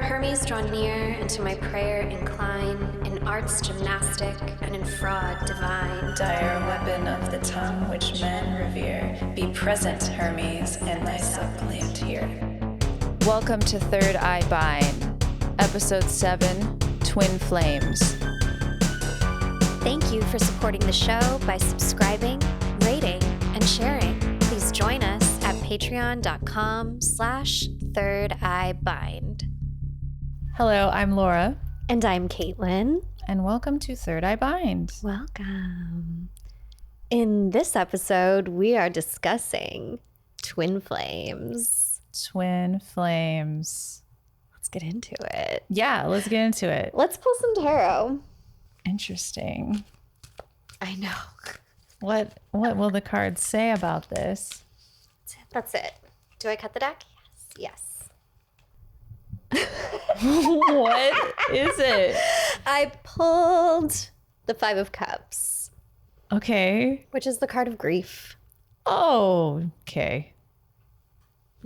Hermes, draw near, and to my prayer incline, in arts gymnastic and in fraud divine. Dire weapon of the tongue which men revere, be present, Hermes, in thy suppliant here. Welcome to Third Eye Bind, Episode 7, Twin Flames. Think you for supporting the show by subscribing, rating, and sharing. Please join us at patreon.com/thirdEyeBind. Hello, I'm Laura. And I'm Kaitlyn. And welcome to Third Eye Bind. Welcome. In this episode, we are discussing twin flames. Twin flames. Let's get into it. Yeah, let's get into it. Let's pull some tarot. Interesting. I know. What will the cards say about this? That's it. Do I cut the deck? Yes. What is it? I pulled the Five of Cups. Okay. Which is the card of grief. Oh, okay.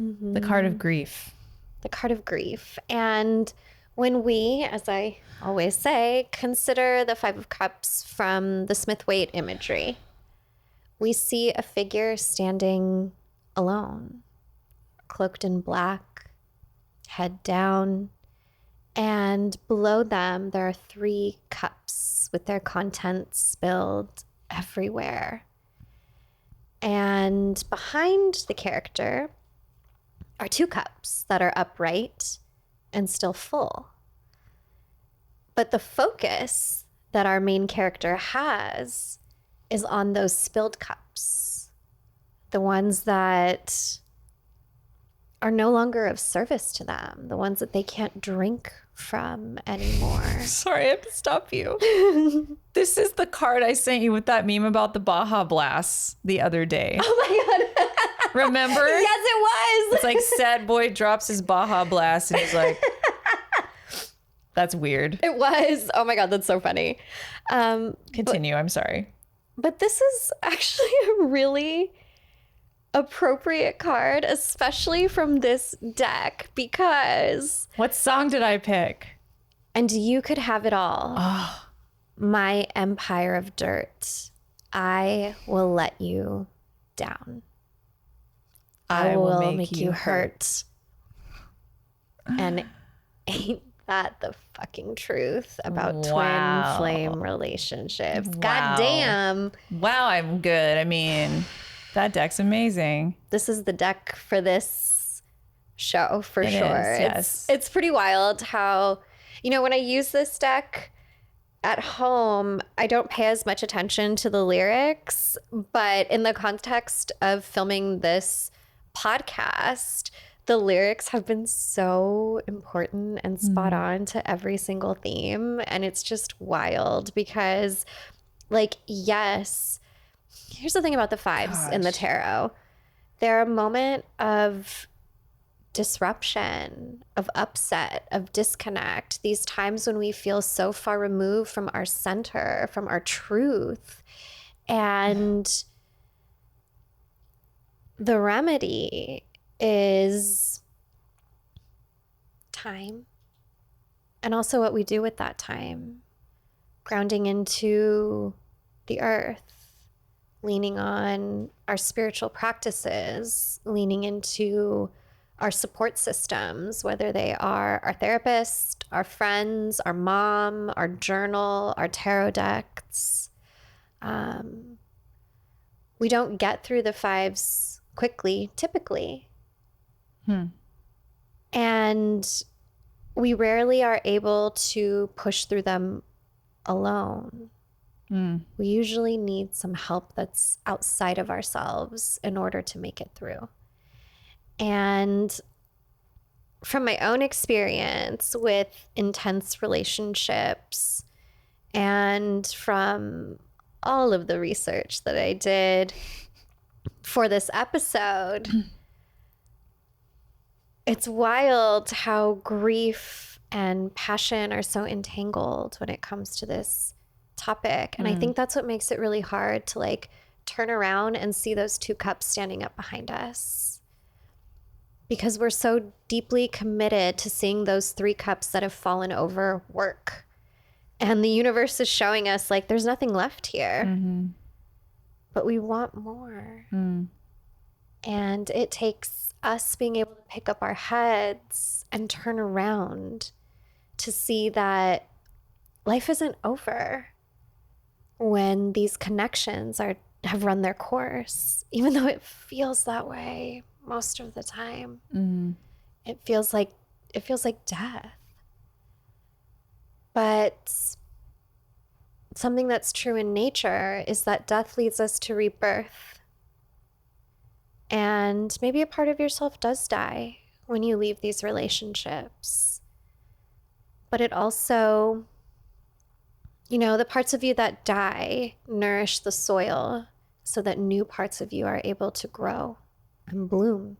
Mm-hmm. The card of grief. The card of grief. And when we, as I always say, consider the Five of Cups from the Smith-Waite imagery, we see a figure standing alone, cloaked in black, head down, and below them there are 3 cups with their contents spilled everywhere. And behind the character are 2 cups that are upright and still full. But the focus that our main character has is on those spilled cups, the ones that are no longer of service to them, the ones that they can't drink from anymore. Sorry, I have to stop you. This is the card I sent you with that meme about the Baja Blast the other day. Oh my God. Remember? Yes, it was. It's like sad boy drops his Baja Blast and he's like, that's weird. It was. Oh my God, that's so funny. Continue, I'm sorry. But this is actually a really appropriate card, especially from this deck, because... What song did I pick? And you could have it all. Oh. My empire of dirt. I will let you down. I will make you hurt. And ain't that the fucking truth about twin flame relationships? Wow. God damn. Wow, I'm good. I mean, that deck's amazing. This is the deck for this show for sure. Yes. It's pretty wild how, when I use this deck at home, I don't pay as much attention to the lyrics, but in the context of filming this podcast, the lyrics have been so important and spot on to every single theme. And it's just wild because, yes, here's the thing about the fives in the tarot. They're a moment of disruption, of upset, of disconnect. These times when we feel so far removed from our center, from our truth. And the remedy is time, and also what we do with that time, grounding into the earth, leaning on our spiritual practices, leaning into our support systems, whether they are our therapist, our friends, our mom, our journal, our tarot decks. We don't get through the fives quickly, typically. And we rarely are able to push through them alone. We usually need some help that's outside of ourselves in order to make it through. And from my own experience with intense relationships and from all of the research that I did for this episode, it's wild how grief and passion are so entangled when it comes to this topic. And I think that's what makes it really hard to turn around and see those 2 cups standing up behind us. because we're so deeply committed to seeing those 3 cups that have fallen over work. And the universe is showing us like there's nothing left here. Mm-hmm. But we want more. Mm. And it takes us being able to pick up our heads and turn around to see that life isn't over when these connections have run their course, even though it feels that way most of the time. Mm-hmm. It feels like death. But something that's true in nature is that death leads us to rebirth. And maybe a part of yourself does die when you leave these relationships. But it also, the parts of you that die nourish the soil so that new parts of you are able to grow and bloom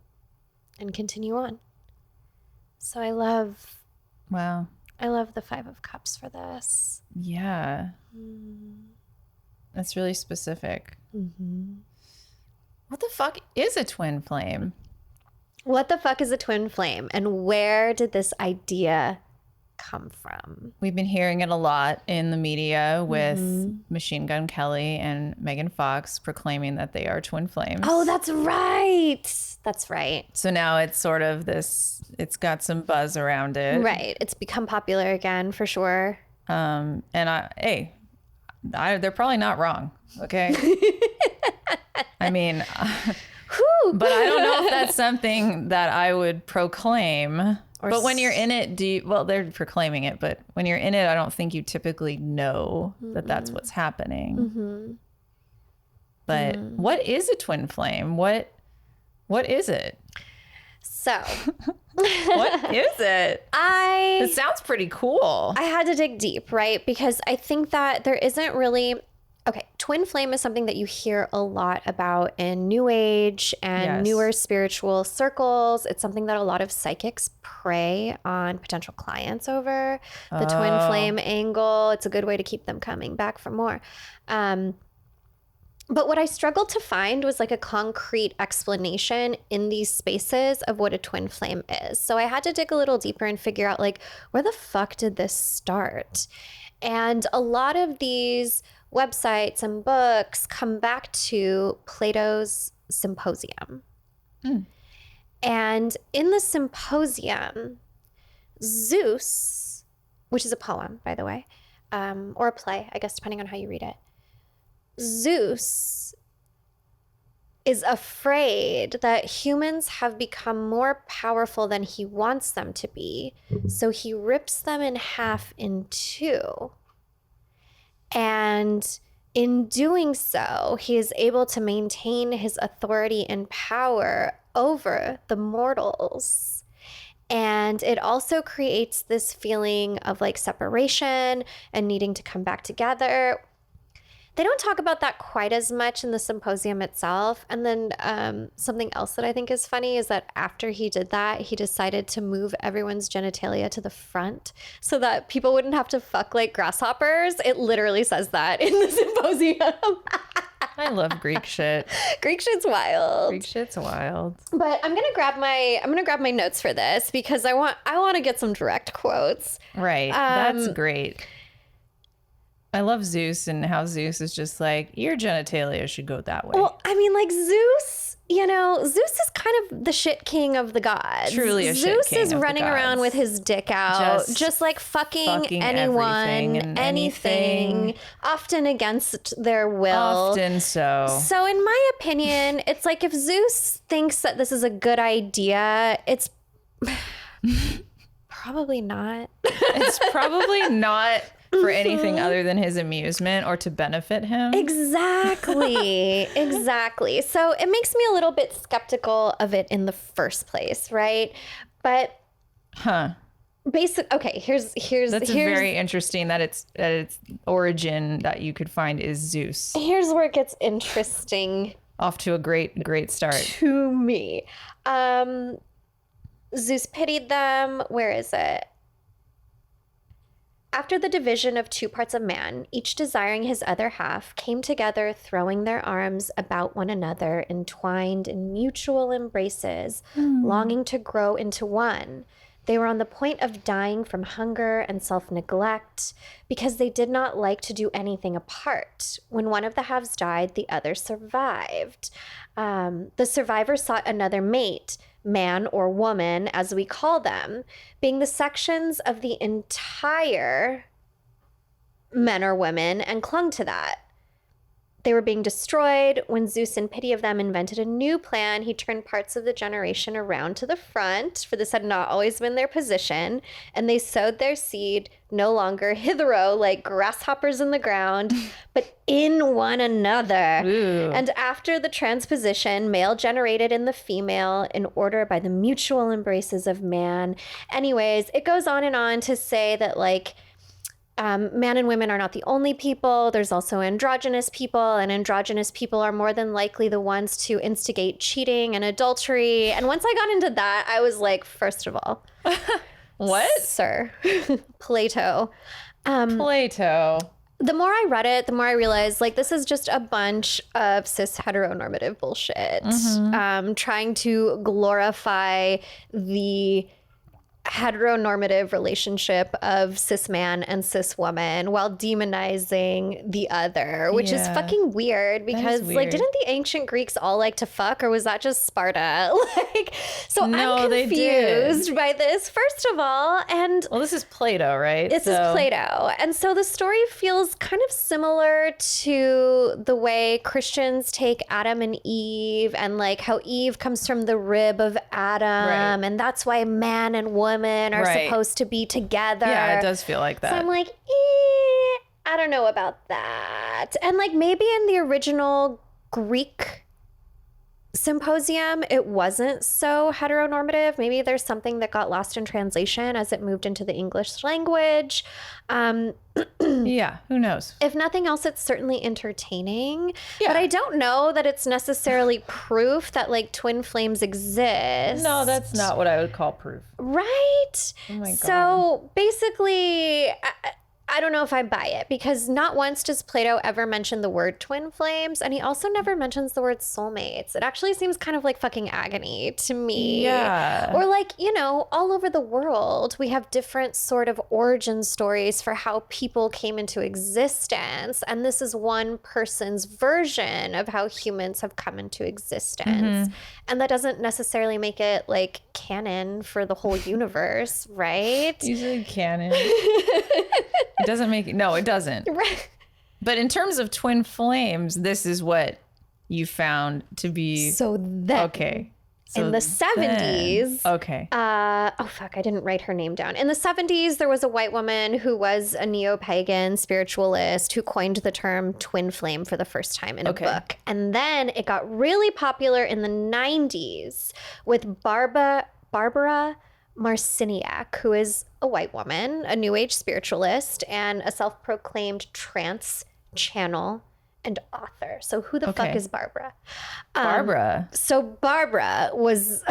and continue on. So I love the 5 of Cups for this. Yeah. That's really specific. Mm-hmm. What the fuck is a twin flame? What the fuck is a twin flame? And where did this idea come from? We've been hearing it a lot in the media with Machine Gun Kelly and Megan Fox proclaiming that they are twin flames. Oh, that's right. That's right. So now it's sort of this, it's got some buzz around it. Right. It's become popular again for sure. And they're probably not wrong. Okay. I mean, but I don't know if that's something that I would proclaim. But when you're in it, they're proclaiming it, but when you're in it, I don't think you typically know that that's what's happening. Mm-hmm. But what is a twin flame? What is it? So, what is it? It sounds pretty cool. I had to dig deep, right? Because I think that there isn't really... Okay, twin flame is something that you hear a lot about in New Age and newer spiritual circles. It's something that a lot of psychics prey on potential clients over, the twin flame angle. It's a good way to keep them coming back for more. But what I struggled to find was like a concrete explanation in these spaces of what a twin flame is. So I had to dig a little deeper and figure out like, where the fuck did this start? And a lot of these websites and books come back to Plato's Symposium. And in the Symposium, Zeus, which is a poem, by the way, or a play, I guess, depending on how you read it. Zeus is afraid that humans have become more powerful than he wants them to be. So he rips them in half in 2. And in doing so, he is able to maintain his authority and power over the mortals. And it also creates this feeling of like separation and needing to come back together. They don't talk about that quite as much in the symposium itself. And then something else that I think is funny is that after he did that, he decided to move everyone's genitalia to the front so that people wouldn't have to fuck like grasshoppers. It literally says that in the symposium. I love Greek shit. Greek shit's wild. Greek shit's wild. But I'm gonna grab my notes for this because I want to get some direct quotes. Right. That's great. I love Zeus and how Zeus is just like, your genitalia should go that way. Well, I mean, like Zeus, Zeus is kind of the shit king of the gods. Truly a shit Zeus king is of running the gods. around with his dick out, just like fucking anyone, everything and anything, often against their will. Often so. So in my opinion, it's like if Zeus thinks that this is a good idea, it's probably not. It's probably not for anything other than his amusement or to benefit him. Exactly. Exactly. So it makes me a little bit skeptical of it in the first place, right? But That's very interesting that its origin that you could find is Zeus. Here's where it gets interesting. Off to a great start. To me. Zeus pitied them. Where is it? After the division of two parts of man, each desiring his other half, came together, throwing their arms about one another, entwined in mutual embraces, longing to grow into one. They were on the point of dying from hunger and self-neglect because they did not like to do anything apart. When one of the halves died, the other survived. The survivor sought another mate, man or woman, as we call them, being the sections of the entire men or women, and clung to that. They were being destroyed when Zeus, in pity of them, invented a new plan. He turned parts of the generation around to the front, for this had not always been their position, and they sowed their seed no longer hitherto like grasshoppers in the ground, but in one another. Ooh. And after the transposition, male generated in the female in order by the mutual embraces of man. Anyways, it goes on to say that, like, man and women are not the only people. There's also androgynous people, and androgynous people are more than likely the ones to instigate cheating and adultery. And once I got into that, I was like, first of all, What? Sir, Plato. Plato. The more I read it, the more I realized, like, this is just a bunch of cis heteronormative bullshit, trying to glorify the heteronormative relationship of cis man and cis woman while demonizing the other, which is fucking weird because like, didn't the ancient Greeks all like to fuck, or was that just Sparta? Like, so No, I'm they confused by this, first of all. And Well, this is Plato, right? this is Plato. And so the story feels kind of similar to the way Christians take Adam and Eve, and like how Eve comes from the rib of Adam, Right. and that's why man and woman are Right. supposed to be together. Yeah, it does feel like that. So I'm like, I don't know about that. And like, maybe in the original Greek symposium, it wasn't so heteronormative. Maybe there's something that got lost in translation as it moved into the English language. Yeah, who knows? If nothing else, it's certainly entertaining. Yeah. But I don't know that it's necessarily proof that like twin flames exist. No, that's not what I would call proof. Right? Oh my God. So basically, I don't know if I buy it, because not once does Plato ever mention the word twin flames, and he also never mentions the word soulmates. It actually seems kind of like fucking agony to me. Yeah. Or like, you know, all over the world, we have different sort of origin stories for how people came into existence, and this is one person's version of how humans have come into existence. And that doesn't necessarily make it like canon for the whole universe, right? Usually canon. It doesn't make it. No, it doesn't. Right. But in terms of twin flames, this is what you found to be. So then, Okay. So in the 70s, then- okay. oh fuck, I didn't write her name down. In the 70s, there was a white woman who was a neo-pagan spiritualist who coined the term twin flame for the first time in a book. And then it got really popular in the 90s with Barbara Marciniak, who is a white woman, a new age spiritualist, and a self-proclaimed trance channel and author. So who the fuck is Barbara? Barbara. So Barbara was...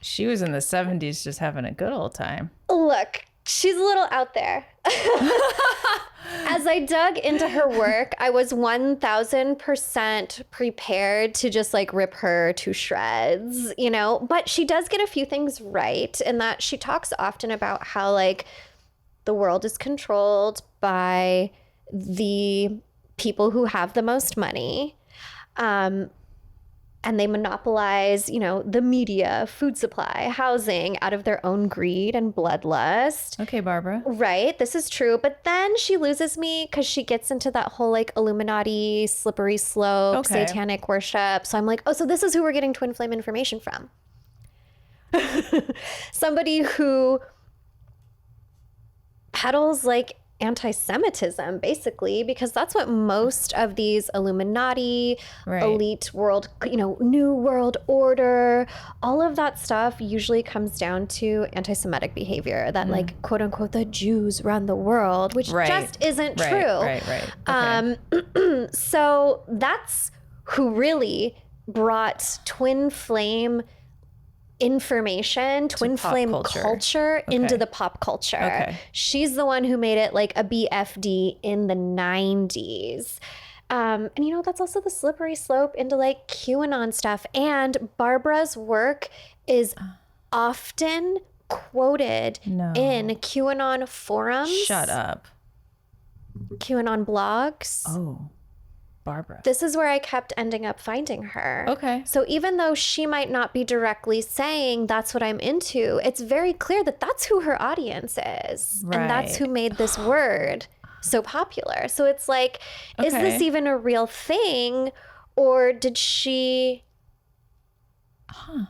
She was in the 70s just having a good old time. Look, she's a little out there. As I dug into her work, I was 1000% prepared to just like rip her to shreds, you know? But she does get a few things right, in that she talks often about how like the world is controlled by the people who have the most money. And they monopolize, you know, the media, food supply, housing out of their own greed and bloodlust. Okay, Barbara. Right, this is true. But then she loses me because she gets into that whole like Illuminati, slippery slope, satanic worship. So I'm like, oh, so this is who we're getting twin flame information from. Somebody who peddles like anti-Semitism, basically, because that's what most of these Illuminati, elite world, you know, new world order, all of that stuff usually comes down to anti-Semitic behavior, that like, quote unquote, the Jews run the world, which just isn't true. Right. Okay. So that's who really brought twin flame information, twin pop flame culture. culture Okay. into the pop culture. Okay. She's the one who made it like a BFD in the 90s. And you know, that's also the slippery slope into like QAnon stuff. And Barbara's work is often quoted No. in QAnon forums. Shut up. QAnon blogs. Oh, Barbara. This is where I kept ending up finding her. Okay. So even though she might not be directly saying that's what I'm into, it's very clear that that's who her audience is. And that's Right. who made this word so popular. So it's like, is this Okay. even a real thing? Or did she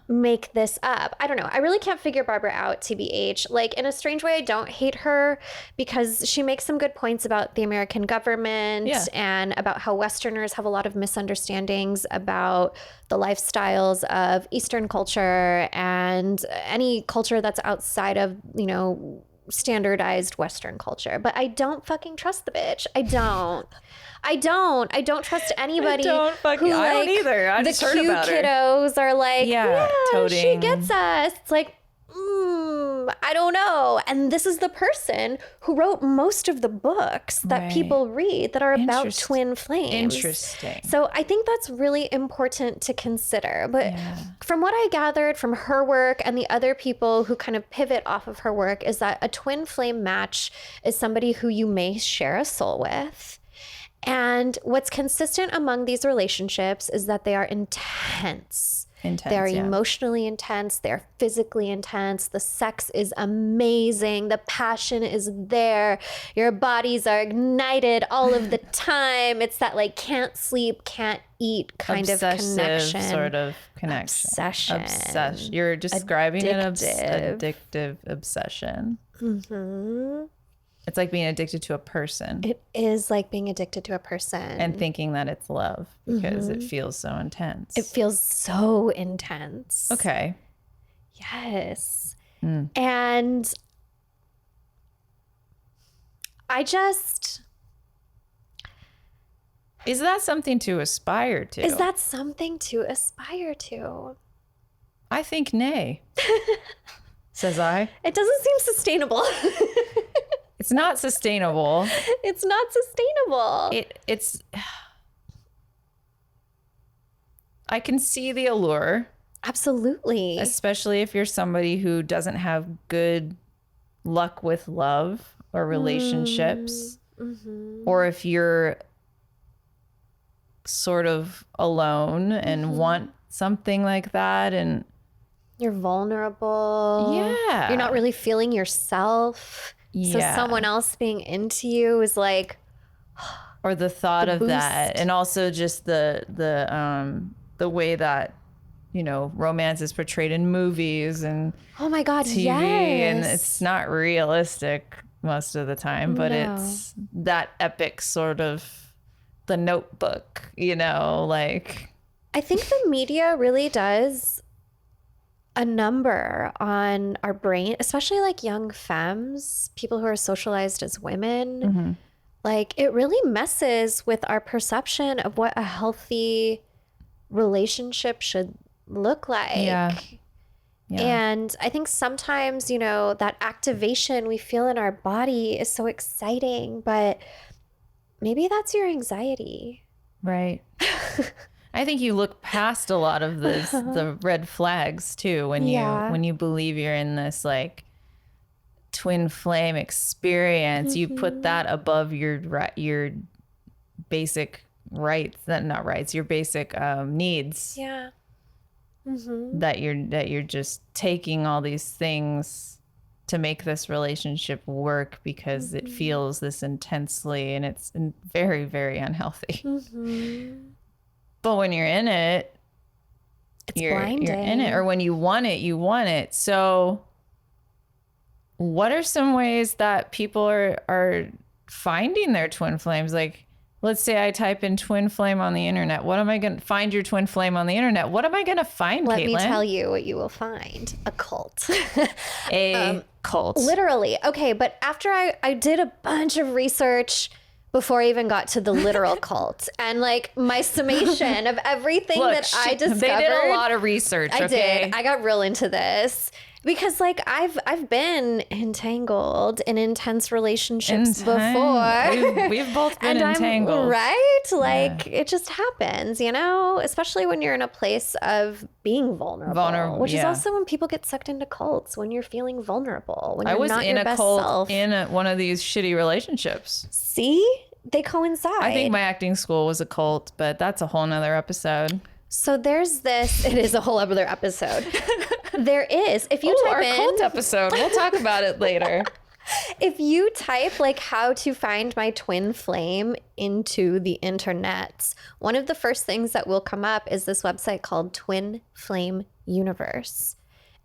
make this up? I don't know. I really can't figure Barbara out, TBH. Like, in a strange way, I don't hate her because she makes some good points about the American government Yeah. and about how Westerners have a lot of misunderstandings about the lifestyles of Eastern culture and any culture that's outside of, you know, standardized Western culture. But I don't fucking trust the bitch. I don't trust anybody. I don't either. I just heard cute about her. kiddos are like, Yeah, she toting. gets us. It's like, I don't know. And this is the person who wrote most of the books that Right. people read that are about Interest- twin flames. Interesting. So I think that's really important to consider. But from what I gathered from her work and the other people who kind of pivot off of her work is that a twin flame match is somebody who you may share a soul with. And what's consistent among these relationships is that they are intense. They're yeah. emotionally intense. They're physically intense. The sex is amazing. The passion is there. Your bodies are ignited all of the time. It's that like can't sleep, can't eat kind of connection. Sort of connection. Obsession. You're describing an Addictive. addictive obsession. Mm-hmm. It's like being addicted to a person It is like being addicted to a person. and thinking that it's love because it feels so intense. It feels so intense. Okay. Yes. And I just... Is that something to aspire to? Is that something to aspire to? I think nay, says I. It doesn't seem sustainable. It's not sustainable. It's not sustainable. It's I can see the allure, Absolutely. especially if you're somebody who doesn't have good luck with love or relationships, or if you're sort of alone and want something like that. And You're vulnerable. Yeah. You're not really feeling yourself. So Yeah. someone else being into you is like, or the thought The of that, boost. and also just the way that, you know, romance is portrayed in movies and oh my God, TV, yes. and it's not realistic most of the time, but No. it's that epic sort of The Notebook, you know, like. I think the media really does a number on our brain, especially like young femmes, people who are socialized as women. Like it really messes with our perception of what a healthy relationship should look like. Yeah. And I think sometimes, you know, that activation we feel in our body is so exciting, but maybe that's your anxiety. Right. I think you look past a lot of the red flags too when you believe you're in this like twin flame experience. You put that above your basic rights, not rights, your basic needs. Yeah. That you're just taking all these things to make this relationship work because it feels this intensely, and it's very, very unhealthy. But when you're in it, you're in it, or when you want it, you want it. So what are some ways that people are finding their twin flames? Like, let's say I type in twin flame on the internet. What am I going to find your twin flame on the internet? What am I going to find, Let Kaitlyn? me tell you what you will find. A cult. A cult. Literally. Okay, but after I did a bunch of research before I even got to the literal cult. And like my summation of everything that I discovered. They did a lot of research. I did. I got real into this. Because like I've been entangled in intense relationships before. We've both been entangled. Right? Like it just happens, you know, especially when you're in a place of being vulnerable. Which is also when people get sucked into cults, when you're feeling vulnerable, when you're not your best self. I was in a cult in one of these shitty relationships. See? They coincide. I think my acting school was a cult, but that's a whole nother episode. So there's this, it is a whole other episode. There is, if you type our in cult episode, we'll talk about it later. If you type like how to find my twin flame into the internet, one of the first things that will come up is this website called Twin Flame Universe.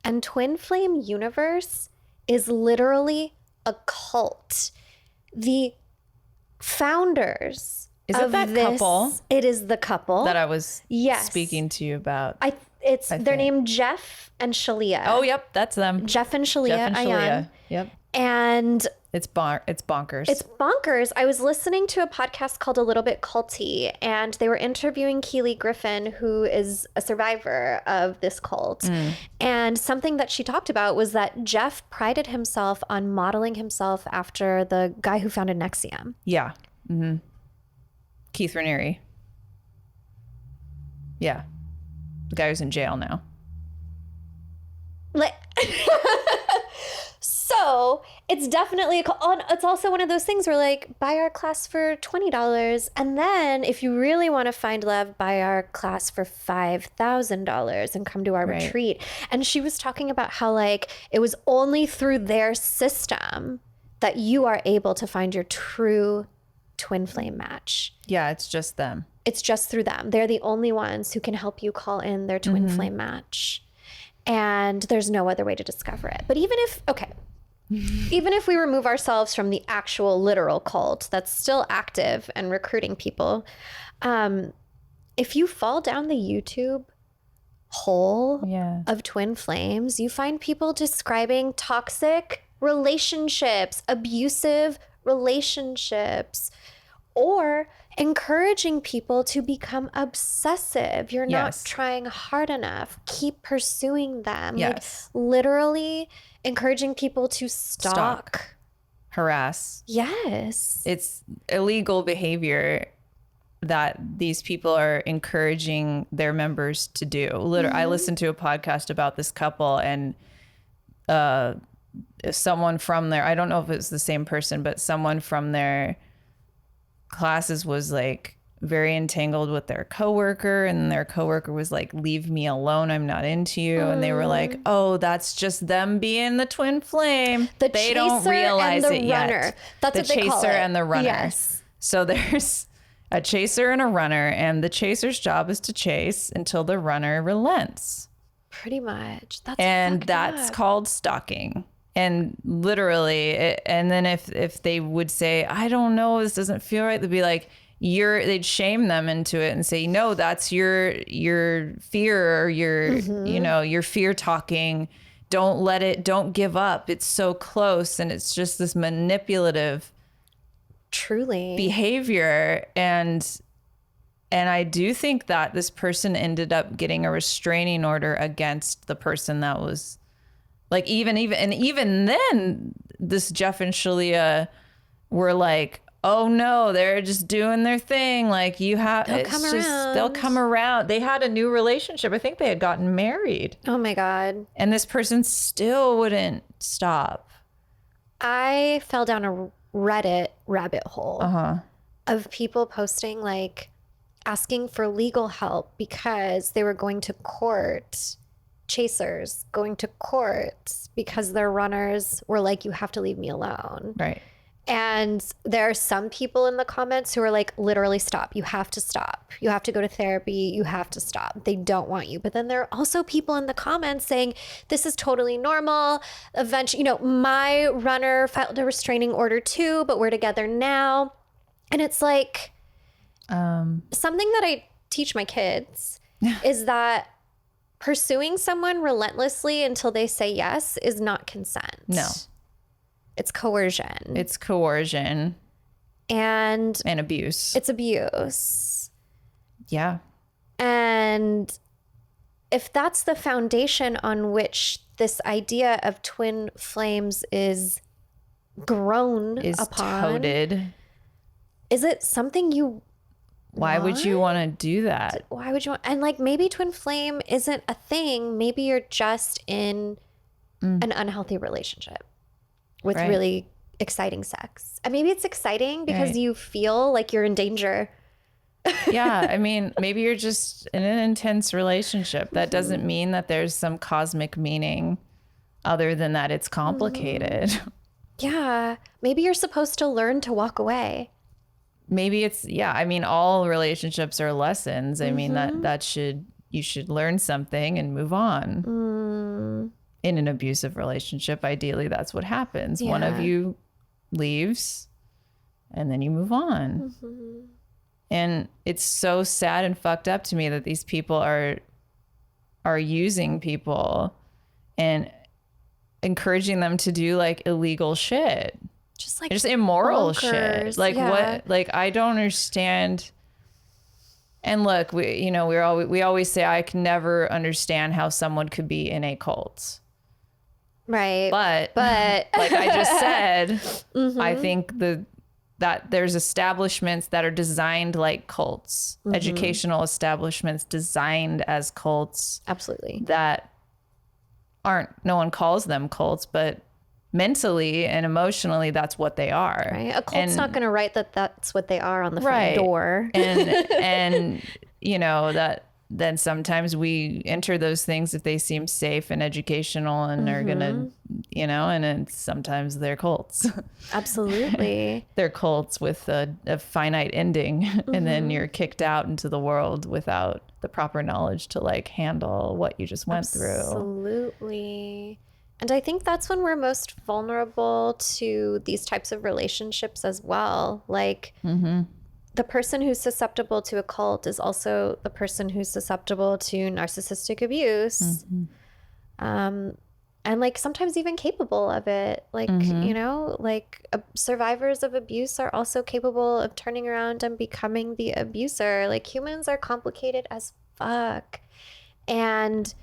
And Twin Flame Universe is literally a cult. The founders Is it that couple? It is the couple that I was speaking to you about. They're named Jeff and Shalia. Oh, yep, that's them. Jeff and Shalia. Yep. And it's bonkers. It's bonkers. I was listening to a podcast called A Little Bit Culty, and they were interviewing Keely Griffin, who is a survivor of this cult. And something that she talked about was that Jeff prided himself on modeling himself after the guy who founded NXIVM. Yeah. Mm-hmm. Keith Raniere. Yeah. The guy who's in jail now. Like, so it's definitely it's also one of those things where like buy our class for $20, and then if you really want to find love, buy our class for $5,000 and come to our retreat. And she was talking about how like it was only through their system that you are able to find your true twin flame match. Yeah, it's just them. It's just through them. They're the only ones who can help you call in their twin flame match. And there's no other way to discover it. But even if we remove ourselves from the actual literal cult that's still active and recruiting people, if you fall down the YouTube hole of twin flames, you find people describing toxic relationships, abusive relationships, or encouraging people to become obsessive. You're not trying hard enough. Keep pursuing them. Yes. Like literally encouraging people to stalk. Harass. Yes. It's illegal behavior that these people are encouraging their members to do. Literally, I listened to a podcast about this couple, and someone from there, I don't know if it's the same person, but someone from their classes was like very entangled with their coworker, and their coworker was like, leave me alone, I'm not into you. And they were like, oh, that's just them being the twin flame. They don't realize it yet. That's what they call it. The chaser and the runner. Yes. So there's a chaser and a runner, and the chaser's job is to chase until the runner relents. Pretty much. That's called stalking. And literally, and then if they would say, I don't know, this doesn't feel right, they'd be like, they'd shame them into it and say, no, that's your fear, or your fear talking. Don't give up. It's so close. And it's just this manipulative behavior. And I do think that this person ended up getting a restraining order against the person that was like, even then, this Jeff and Shalia were like, oh no, they're just doing their thing. Like they'll come around. They had a new relationship. I think they had gotten married. Oh my God. And this person still wouldn't stop. I fell down a Reddit rabbit hole of people posting like asking for legal help because they were going to court. Chasers going to court because their runners were like, you have to leave me alone. Right. And there are some people in the comments who are like, literally stop. You have to stop. You have to go to therapy. You have to stop. They don't want you. But then there are also people in the comments saying, this is totally normal. Eventually, my runner filed a restraining order too, but we're together now. And it's like something that I teach my kids is that pursuing someone relentlessly until they say yes is not consent. No. It's coercion. It's coercion. And abuse. It's abuse. Yeah. And if that's the foundation on which this idea of twin flames is grown upon, toted, is it something you why would you want to do that? Why would you want, and like maybe twin flame isn't a thing. Maybe you're just in an unhealthy relationship with really exciting sex. And maybe it's exciting because you feel like you're in danger. Yeah, I mean, maybe you're just in an intense relationship. That doesn't mean that there's some cosmic meaning other than that it's complicated. Yeah, maybe you're supposed to learn to walk away. Maybe it's, I mean, all relationships are lessons. I mean, you should learn something and move on. In an abusive relationship, ideally, that's what happens. One of you leaves and then you move on. And it's so sad and fucked up to me that these people are using people and encouraging them to do like illegal shit. Just immoral shit. Like what? Like I don't understand. And look, we always say I can never understand how someone could be in a cult. Right. But like I just said, I think that there's establishments that are designed like cults, educational establishments designed as cults. Absolutely. That no one calls them cults, but mentally and emotionally, that's what they are. Right. A cult's not going to write that that's what they are on the front door. And you know, that then sometimes we enter those things if they seem safe and educational and are going to, you know, and then sometimes they're cults. Absolutely. They're cults with a finite ending. And then you're kicked out into the world without the proper knowledge to like handle what you just went through. Absolutely. And I think that's when we're most vulnerable to these types of relationships as well. Like the person who's susceptible to a cult is also the person who's susceptible to narcissistic abuse. And like sometimes even capable of it. Like, you know, like survivors of abuse are also capable of turning around and becoming the abuser. Like humans are complicated as fuck. And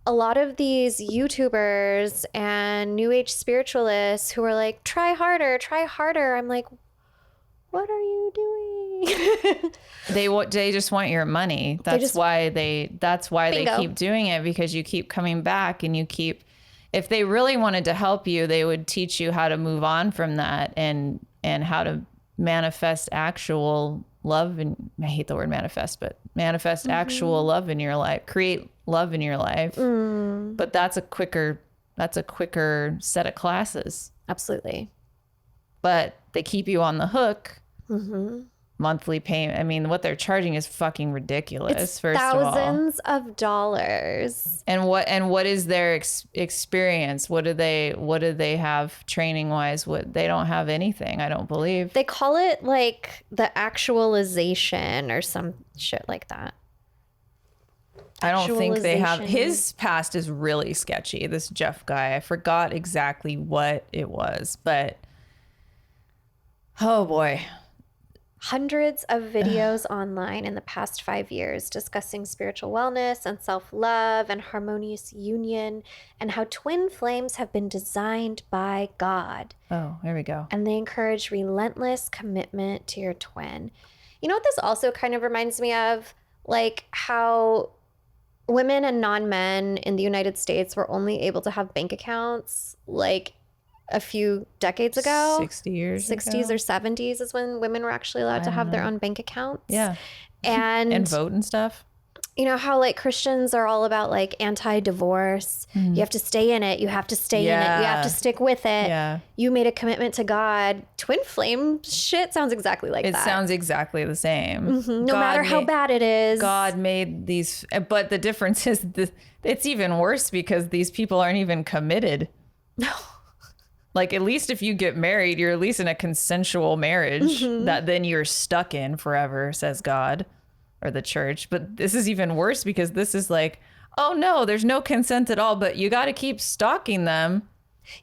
a lot of these YouTubers and new age spiritualists who are like, try harder, try harder. I'm like, what are you doing? They just want your money. That's why they keep doing it, because you keep coming back and if they really wanted to help you, they would teach you how to move on from that and how to manifest actual love. And I hate the word manifest, but manifest actual love in your life, create love in your life. But that's a quicker set of classes. Absolutely. But they keep you on the hook. Monthly payment. I mean, what they're charging is fucking ridiculous. It's first of all, thousands of dollars. And what is their experience? What do they have training wise? They don't have anything. I don't believe. They call it like the actualization or some shit like that. I don't think they have. His past is really sketchy. This Jeff guy, I forgot exactly what it was, but oh boy. Hundreds of videos online in the past 5 years discussing spiritual wellness and self-love and harmonious union and how twin flames have been designed by God. Oh, there we go. And they encourage relentless commitment to your twin. You know what this also kind of reminds me of? Like how women and non-men in the United States were only able to have bank accounts like a few decades ago. 60s or 70s is when women were actually allowed to have their own bank accounts. Yeah. And vote and stuff. You know how like Christians are all about like anti-divorce. You have to stay in it. You have to stay in it. You have to stick with it. Yeah. You made a commitment to God. Twin flame shit sounds exactly like that. It sounds exactly the same. No matter how bad it is. God made these, but the difference is it's even worse because these people aren't even committed. No. Like, at least if you get married, you're at least in a consensual marriage that then you're stuck in forever, says God or the church. But this is even worse because this is like, oh no, there's no consent at all, but you got to keep stalking them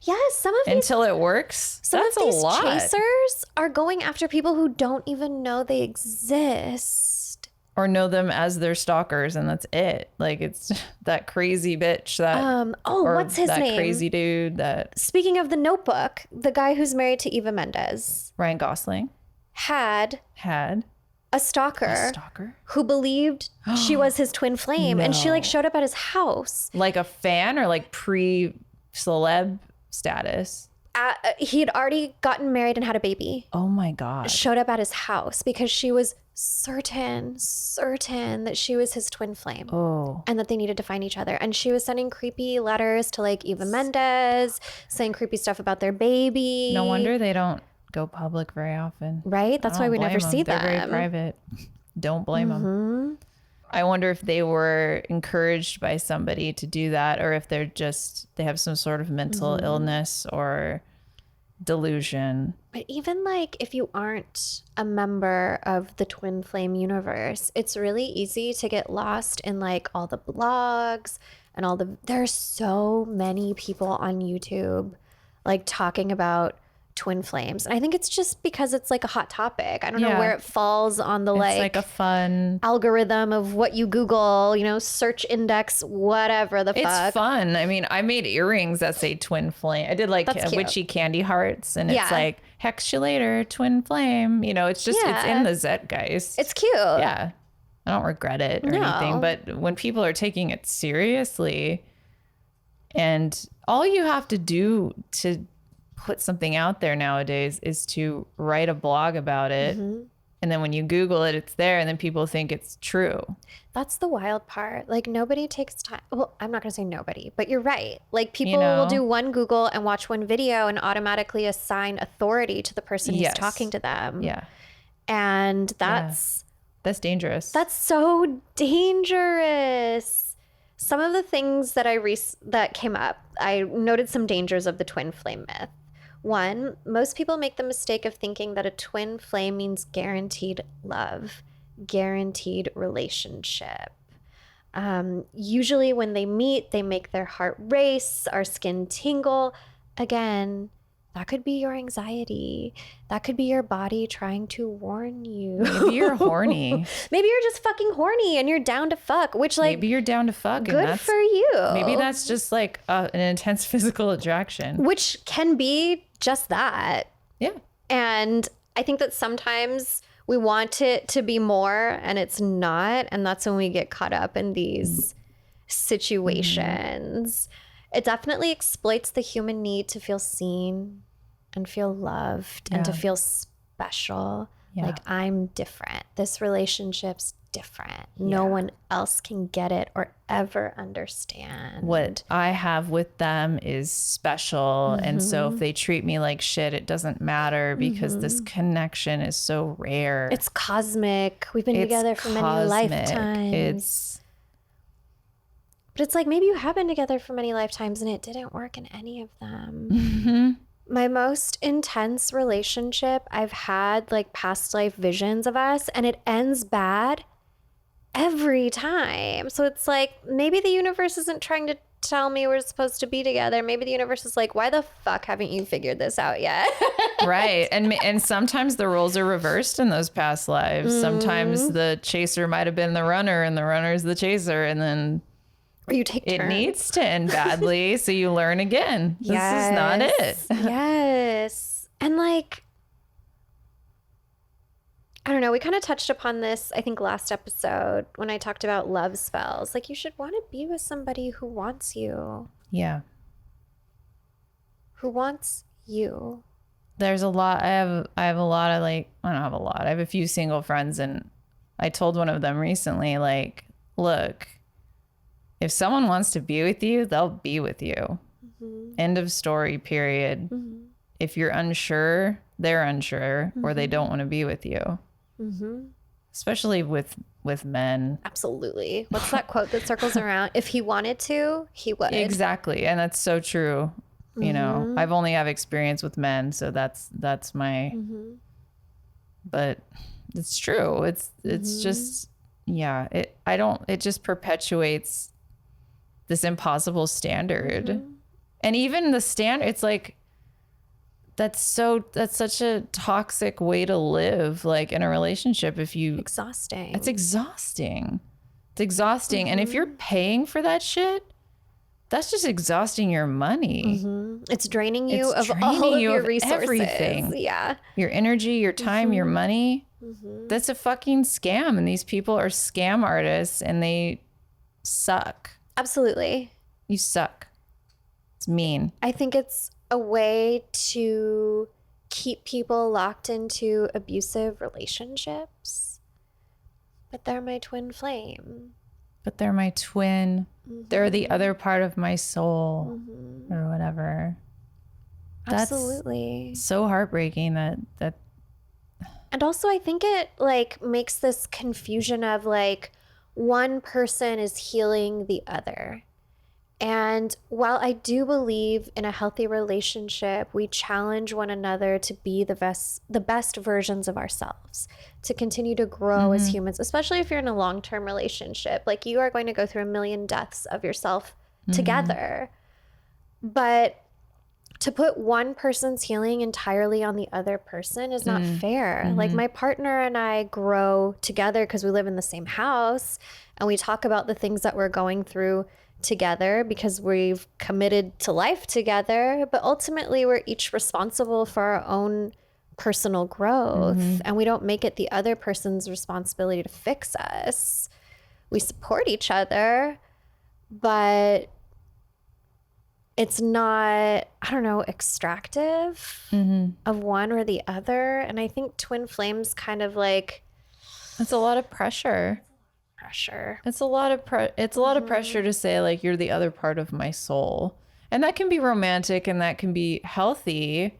Yes, some of these until it works. some That's of these a lot. chasers are going after people who don't even know they exist. Or know them as their stalkers, and that's it. Like, it's that crazy bitch that or what's his that name? crazy dude that Speaking of The Notebook, the guy who's married to Eva Mendes Ryan Gosling had had a stalker who believed she was his twin flame, and she like showed up at his house. like a fan or like pre-celeb status. He had already gotten married and had a baby. Oh my God. Showed up at his house because she was certain that she was his twin flame. Oh. And that they needed to find each other. And she was sending creepy letters to like Eva Mendes, saying creepy stuff about their baby. No wonder they don't go public very often. Right? That's why we never see them. They're very private. Don't blame them. I wonder if they were encouraged by somebody to do that, or if they have some sort of mental illness or delusion. But even like if you aren't a member of the twin flame universe, it's really easy to get lost in like all the blogs and there's so many people on YouTube like talking about twin flames. And I think it's just because it's like a hot topic. I don't know where it falls on the It's like a fun algorithm of what you Google, search index, whatever the fuck. It's fun. I mean, I made earrings that say twin flame. I did like witchy candy hearts, and it's like hex you later, twin flame. It's just it's in the zeitgeist. It's cute. Yeah. I don't regret it or anything, but when people are taking it seriously, and all you have to do to put something out there nowadays is to write a blog about it. And then when you Google it, it's there, and then people think it's true. That's the wild part. Like, nobody takes time. Well, I'm not going to say nobody, but you're right. Like, people will do one Google and watch one video and automatically assign authority to the person who's talking to them. Yeah. And that's dangerous. That's so dangerous. Some of the things that that came up, I noted some dangers of the twin flame myth. One, most people make the mistake of thinking that a twin flame means guaranteed love, guaranteed relationship. Usually when they meet, they make their heart race, our skin tingle. Again, that could be your anxiety. That could be your body trying to warn you. Maybe you're horny. Maybe you're just fucking horny and you're down to fuck, which like... Maybe you're down to fuck. Good for you. Maybe that's just like an intense physical attraction. Which can be just that. Yeah. And I think that sometimes we want it to be more and it's not. And that's when we get caught up in these situations. It definitely exploits the human need to feel seen and feel loved and to feel special. Yeah. Like, I'm different. This relationship's different. No one else can get it or ever understand. What I have with them is special. And so if they treat me like shit, it doesn't matter because this connection is so rare. It's cosmic. We've been together for many lifetimes. But it's like, maybe you have been together for many lifetimes and it didn't work in any of them. My most intense relationship, I've had like past life visions of us and it ends bad every time. So it's like, maybe the universe isn't trying to tell me we're supposed to be together. Maybe the universe is like, why the fuck haven't you figured this out yet? Right. And sometimes the roles are reversed in those past lives. Sometimes the chaser might have been the runner and the runner's the chaser, and then or you take turns. It needs to end badly, so you learn again. This is not it. Yes. And like, I don't know, we kind of touched upon this, I think, last episode when I talked about love spells. Like, you should want to be with somebody who wants you. Yeah. Who wants you. There's a lot. I have a lot of like, I don't have a lot. I have a few single friends, and I told one of them recently, like, look, if someone wants to be with you, they'll be with you. End of story, period. If you're unsure, they're unsure, or they don't want to be with you. Especially with men. Absolutely. What's that quote that circles around? If he wanted to, he would. Exactly. And that's so true. You know, I've only have experience with men, so that's my, but it's true. It's just, yeah, it just perpetuates this impossible standard. And even the standard, it's like, that's such a toxic way to live, like in a relationship. Exhausting. It's exhausting. It's exhausting. And if you're paying for that shit, that's just exhausting your money. It's draining you of all of your resources. Everything. Yeah. Your energy, your time, your money. That's a fucking scam. And these people are scam artists and they suck. Absolutely. You suck. It's mean. I think it's a way to keep people locked into abusive relationships. But they're my twin flame. But they're my twin. They're the other part of my soul or whatever. Absolutely. That's so heartbreaking that. And also I think it like makes this confusion of like one person is healing the other. And while I do believe in a healthy relationship, we challenge one another to be the best versions of ourselves, to continue to grow as humans, especially if you're in a long-term relationship. Like you are going to go through a million deaths of yourself together. But to put one person's healing entirely on the other person is not fair. Like my partner and I grow together because we live in the same house and we talk about the things that we're going through together because we've committed to life together, but ultimately we're each responsible for our own personal growth and we don't make it the other person's responsibility to fix us. We support each other, but it's not, I don't know, extractive of one or the other. And I think twin flames kind of like, it's a lot of pressure. It's a lot of pressure to say like you're the other part of my soul, and that can be romantic and that can be healthy,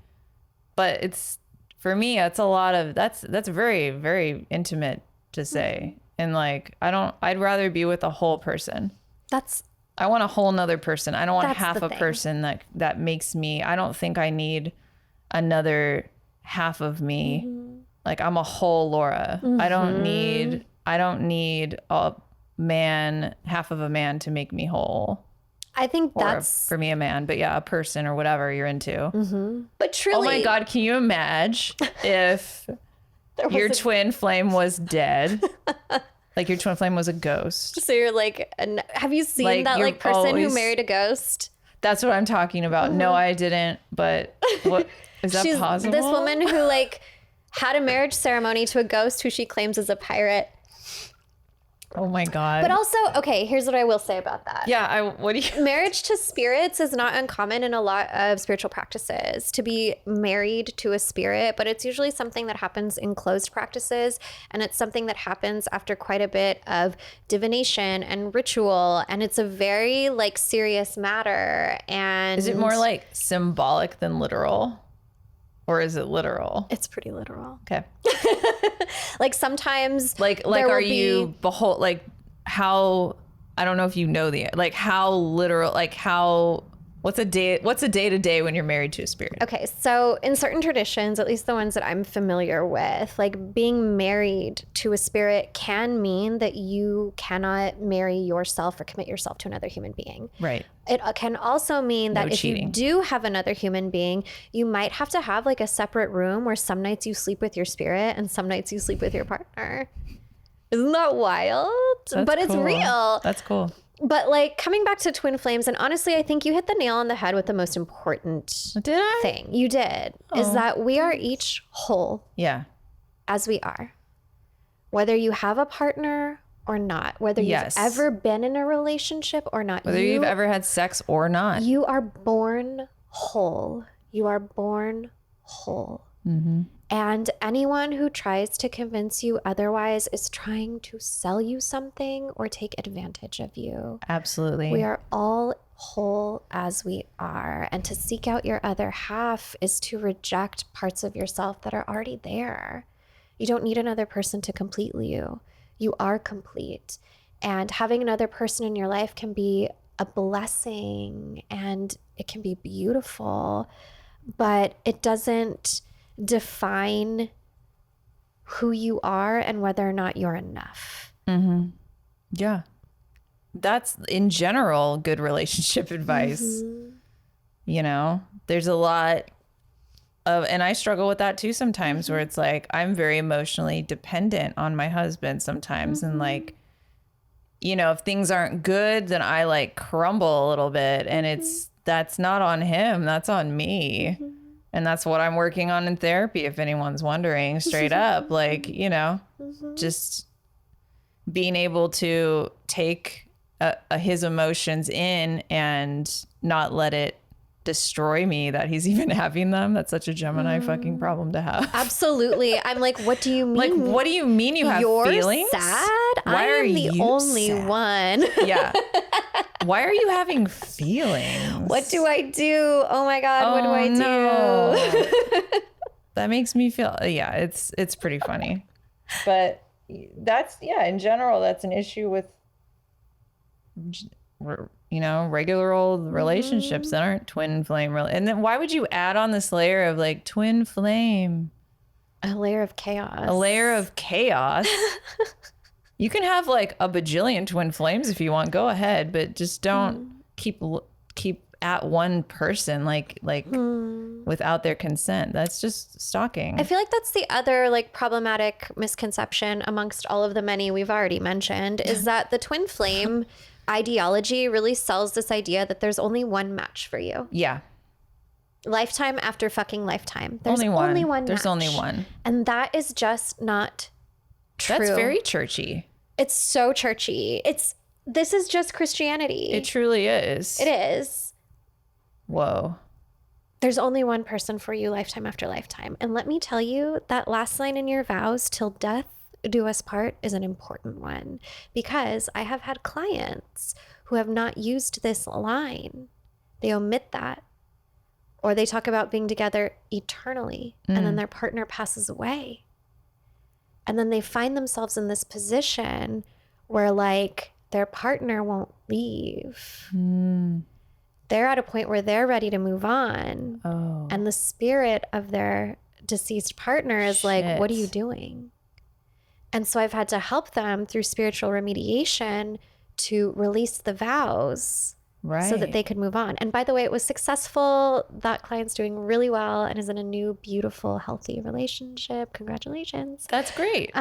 but it's for me it's a lot of that's very, very intimate to say. And like I'd rather be with a whole person. I want a whole nother person. I don't want half a person that makes me. I don't think I need another half of me. Like I'm a whole Laura. I don't need a man, half of a man to make me whole. I think or that's for me a man, but yeah, a person or whatever you're into. But truly, oh my God, can you imagine if your twin flame was dead? Like your twin flame was a ghost. So you're like, have you seen Like, that you're like person always- who married a ghost? That's what I'm talking about. No, I didn't. But what is that She's possible? this woman who like had a marriage ceremony to a ghost who she claims is a pirate. Oh my God. But also, okay, here's what I will say about that. Yeah, what do you... Marriage to spirits is not uncommon in a lot of spiritual practices to be married to a spirit, but it's usually something that happens in closed practices, and it's something that happens after quite a bit of divination and ritual, and it's a very like serious matter. And Is it more like symbolic than literal? Or is it literal? It's pretty literal. Okay. Like sometimes Like are you behold like how I don't know if you know the like how literal like how what's a day to day when you're married to a spirit? Okay, so in certain traditions, at least the ones that I'm familiar with, like being married to a spirit can mean that you cannot marry yourself or commit yourself to another human being. Right. It can also mean that No if cheating. you do have another human being, you might have to have like a separate room where some nights you sleep with your spirit and some nights you sleep with your partner. Isn't that wild? But it's cool. real. That's cool. But like coming back to twin flames, and honestly, I think you hit the nail on the head with the most important Did I? thing. You did. Is that we are each whole Yeah. as we are. Whether you have a partner or not, whether you've Yes. ever been in a relationship or not, Whether you've ever had sex or not. you are born whole. You are born whole. And anyone who tries to convince you otherwise is trying to sell you something or take advantage of you. Absolutely. We are all whole as we are. And to seek out your other half is to reject parts of yourself that are already there. You don't need another person to complete you. You are complete. And having another person in your life can be a blessing and it can be beautiful, but it doesn't define who you are and whether or not you're enough. Yeah. That's in general good relationship advice. You know, there's a lot of, and I struggle with that too sometimes, where it's like I'm very emotionally dependent on my husband sometimes. And like, you know, if things aren't good, then I like crumble a little bit, and that's not on him, that's on me. And that's what I'm working on in therapy, if anyone's wondering, straight up. Like, you know, just being able to take his emotions in and not let it destroy me that he's even having them. That's such a Gemini fucking problem to have. Absolutely. I'm like, what do you mean? Like, what do you mean you have You're feelings? sad? Why I are am the you only sad? one. Yeah. Why are you having feelings? What do I do? Oh my God, what do I do? No. That makes me feel, yeah, it's pretty funny. But that's, yeah, in general, that's an issue with, you know, regular old relationships that aren't twin flame. And then why would you add on this layer of like twin flame? A layer of chaos. A layer of chaos. You can have like a bajillion twin flames if you want. Go ahead, but just don't keep at one person like without their consent. That's just stalking. I feel like that's the other like problematic misconception amongst all of the many we've already mentioned is that the twin flame ideology really sells this idea that there's only one match for you. Yeah. Lifetime after fucking lifetime. There's Only one. There's match. only one. And that is just not true. That's very churchy. It's so churchy. This is just Christianity. It truly is. It is. Whoa. There's only one person for you lifetime after lifetime. And let me tell you, that last line in your vows, till death do us part, is an important one, because I have had clients who have not used this line. They omit that, or they talk about being together eternally, and then their partner passes away. And then they find themselves in this position where like their partner won't leave. They're at a point where they're ready to move on. Oh. And the spirit of their deceased partner is like, what are you doing? And so I've had to help them through spiritual remediation to release the vows so that they could move on. And by the way, it was successful. That client's doing really well and is in a new, beautiful, healthy relationship. Congratulations. That's great.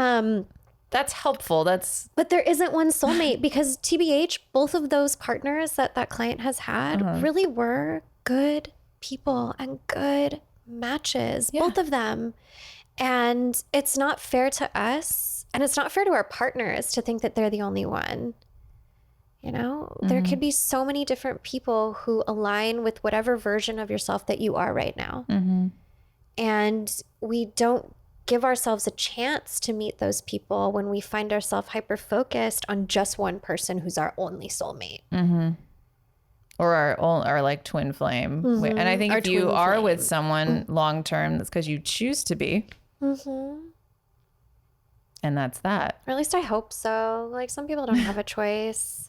That's helpful. But there isn't one soulmate, because TBH, both of those partners that client has had really were good people and good matches, both of them. And it's not fair to us, and it's not fair to our partners to think that they're the only one. You know, there could be so many different people who align with whatever version of yourself that you are right now. And we don't give ourselves a chance to meet those people when we find ourselves hyper-focused on just one person who's our only soulmate. Or our like twin flame. And I think if you are with someone long term, that's because you choose to be. And that's that. Or at least I hope so. Like, some people don't have a choice.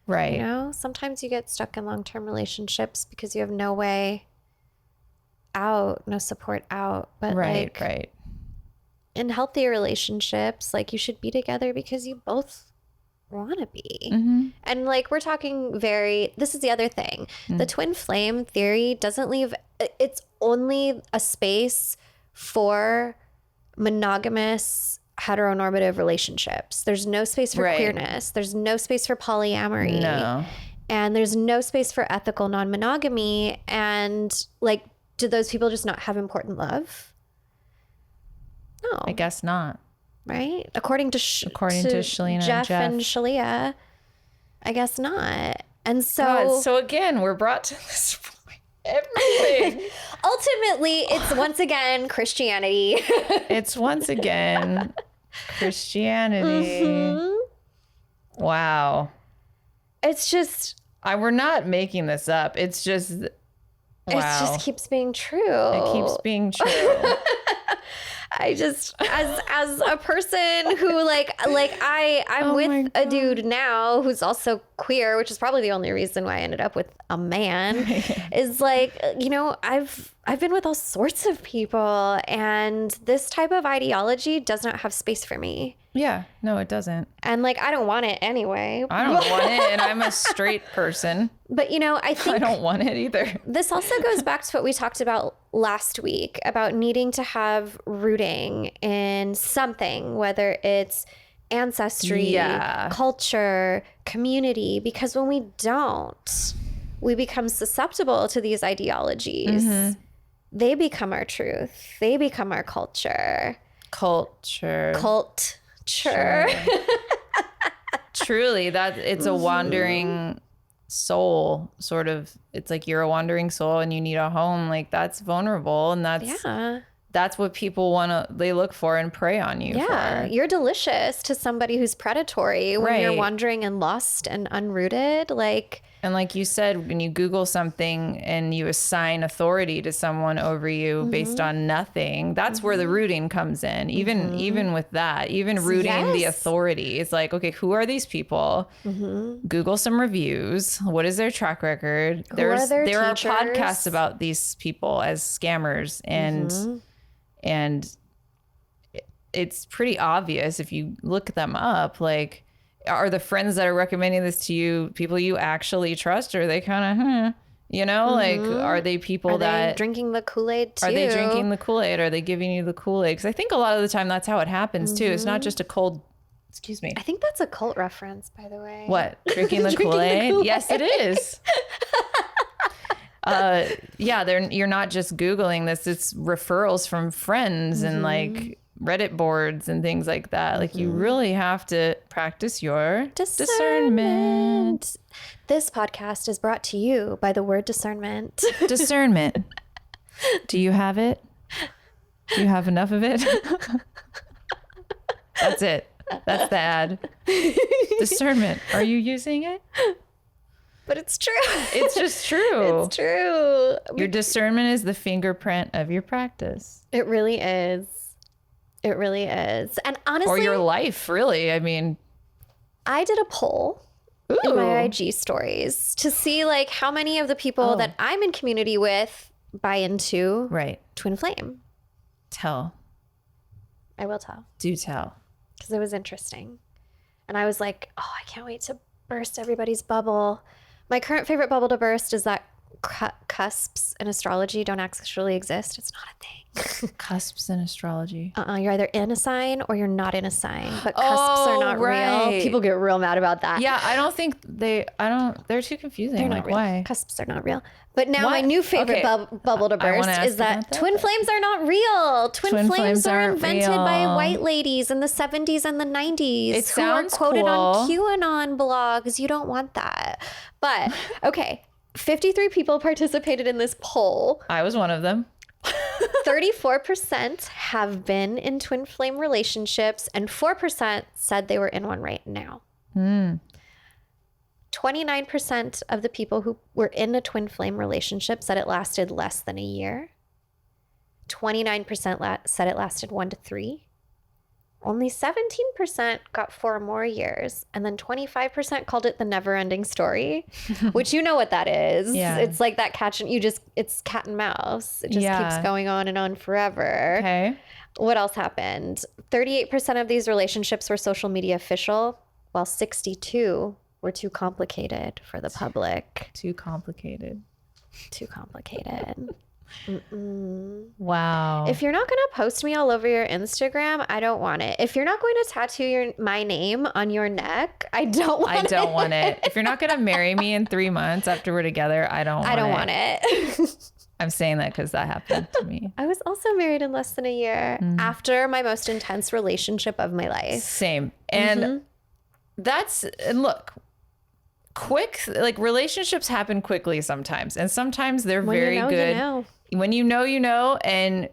Right. You know, sometimes you get stuck in long-term relationships because you have no way out, no support out. But right. In healthy relationships, like, you should be together because you both want to be. And like, we're talking this is the other thing. The twin flame theory doesn't leave, it's only a space for monogamous heteronormative relationships. There's no space for queerness. There's no space for polyamory. No. And there's no space for ethical non-monogamy. And like, do those people just not have important love? No. I guess not. Right? According to Shalina Jeff and and Shalia, I guess not. And so God, so again, we're brought to this point. Everything. Ultimately, it's once again Christianity. It's once again Christianity. Wow. It's just, we're not making this up. It's just, wow. It just keeps being true. It keeps being true. I just, as a person who I'm with a dude now who's also queer, which is probably the only reason why I ended up with a man, is like, you know, I've been with all sorts of people, and this type of ideology does not have space for me. Yeah, no, it doesn't. And like, I don't want it anyway. I don't want it, and I'm a straight person. But you know, I think I don't want it either. this also goes back to what we talked about last week about needing to have rooting in something, whether it's ancestry, culture, community, because when we don't, we become susceptible to these ideologies. They become our truth. They become our culture. Culture. Truly, that it's a wandering soul, sort of. It's like you're a wandering soul and you need a home. Like, that's vulnerable, and that's what people they look for and prey on you for. You're delicious to somebody who's predatory when you're wandering and lost and unrooted. And like you said, when you Google something and you assign authority to someone over you based on nothing, that's where the rooting comes in. Even with that, even rooting the authority. It's like, okay, who are these people? Google some reviews. What is their track record? There are podcasts about these people as scammers, and it's pretty obvious if you look them up. Like, are the friends that are recommending this to you people you actually trust, or are they kind of, like, are they people that drinking the Kool-Aid too? Are they drinking the Kool-Aid? Are they giving you the Kool-Aid? Because I think a lot of the time that's how it happens too. It's not just a cold, excuse me. I think that's a cult reference, by the way. What? Drinking the Kool-Aid? Yes, it is. You're not just Googling this. It's referrals from friends and like Reddit boards and things like that. Like, you really have to practice your discernment. This podcast is brought to you by the word discernment. Discernment. Do you have it? Do you have enough of it? That's it. That's the ad. Discernment. Are you using it? But it's true. It's just true. It's true. Your discernment is the fingerprint of your practice. It really is. It really is. And honestly, or your life, really. I mean, I did a poll in my IG stories to see like how many of the people that I'm in community with buy into Twin Flame. Tell. I will tell. Do tell. Because it was interesting. And I was like, oh, I can't wait to burst everybody's bubble. My current favorite bubble to burst is that cusps in astrology don't actually exist. It's not a thing. Cusps in astrology. You're either in a sign or you're not in a sign, but cusps are not real. People get real mad about that. Yeah, I don't think they're too confusing. They're like, not real. Why? Cusps are not real. But now my new favorite bubble to burst is that twin flames are not real. Twin flames are invented by white ladies in the 70s and the 90s. It sounds who are quoted cool on QAnon blogs. You don't want that. But okay, 53 people participated in this poll. I was one of them. 34% have been in twin flame relationships, and 4% said they were in one right now. 29% of the people who were in a twin flame relationship said it lasted less than a year. 29% said it lasted 1 to 3. Only 17% got 4 or more years. And then 25% called it the never-ending story, which you know what that is. Yeah. It's like that it's cat and mouse. It just keeps going on and on forever. Okay. What else happened? 38% of these relationships were social media official, while 62 were too complicated for the public. Too complicated. Wow. If you're not going to post me all over your Instagram, I don't want it. If you're not going to tattoo my name on your neck, I don't want it. If you're not going to marry me in 3 months after we're together, I don't want it. I'm saying that because that happened to me. I was also married in less than a year after my most intense relationship of my life. Same. And and look, quick, like, relationships happen quickly sometimes. And sometimes they're very good. You know. When you know, and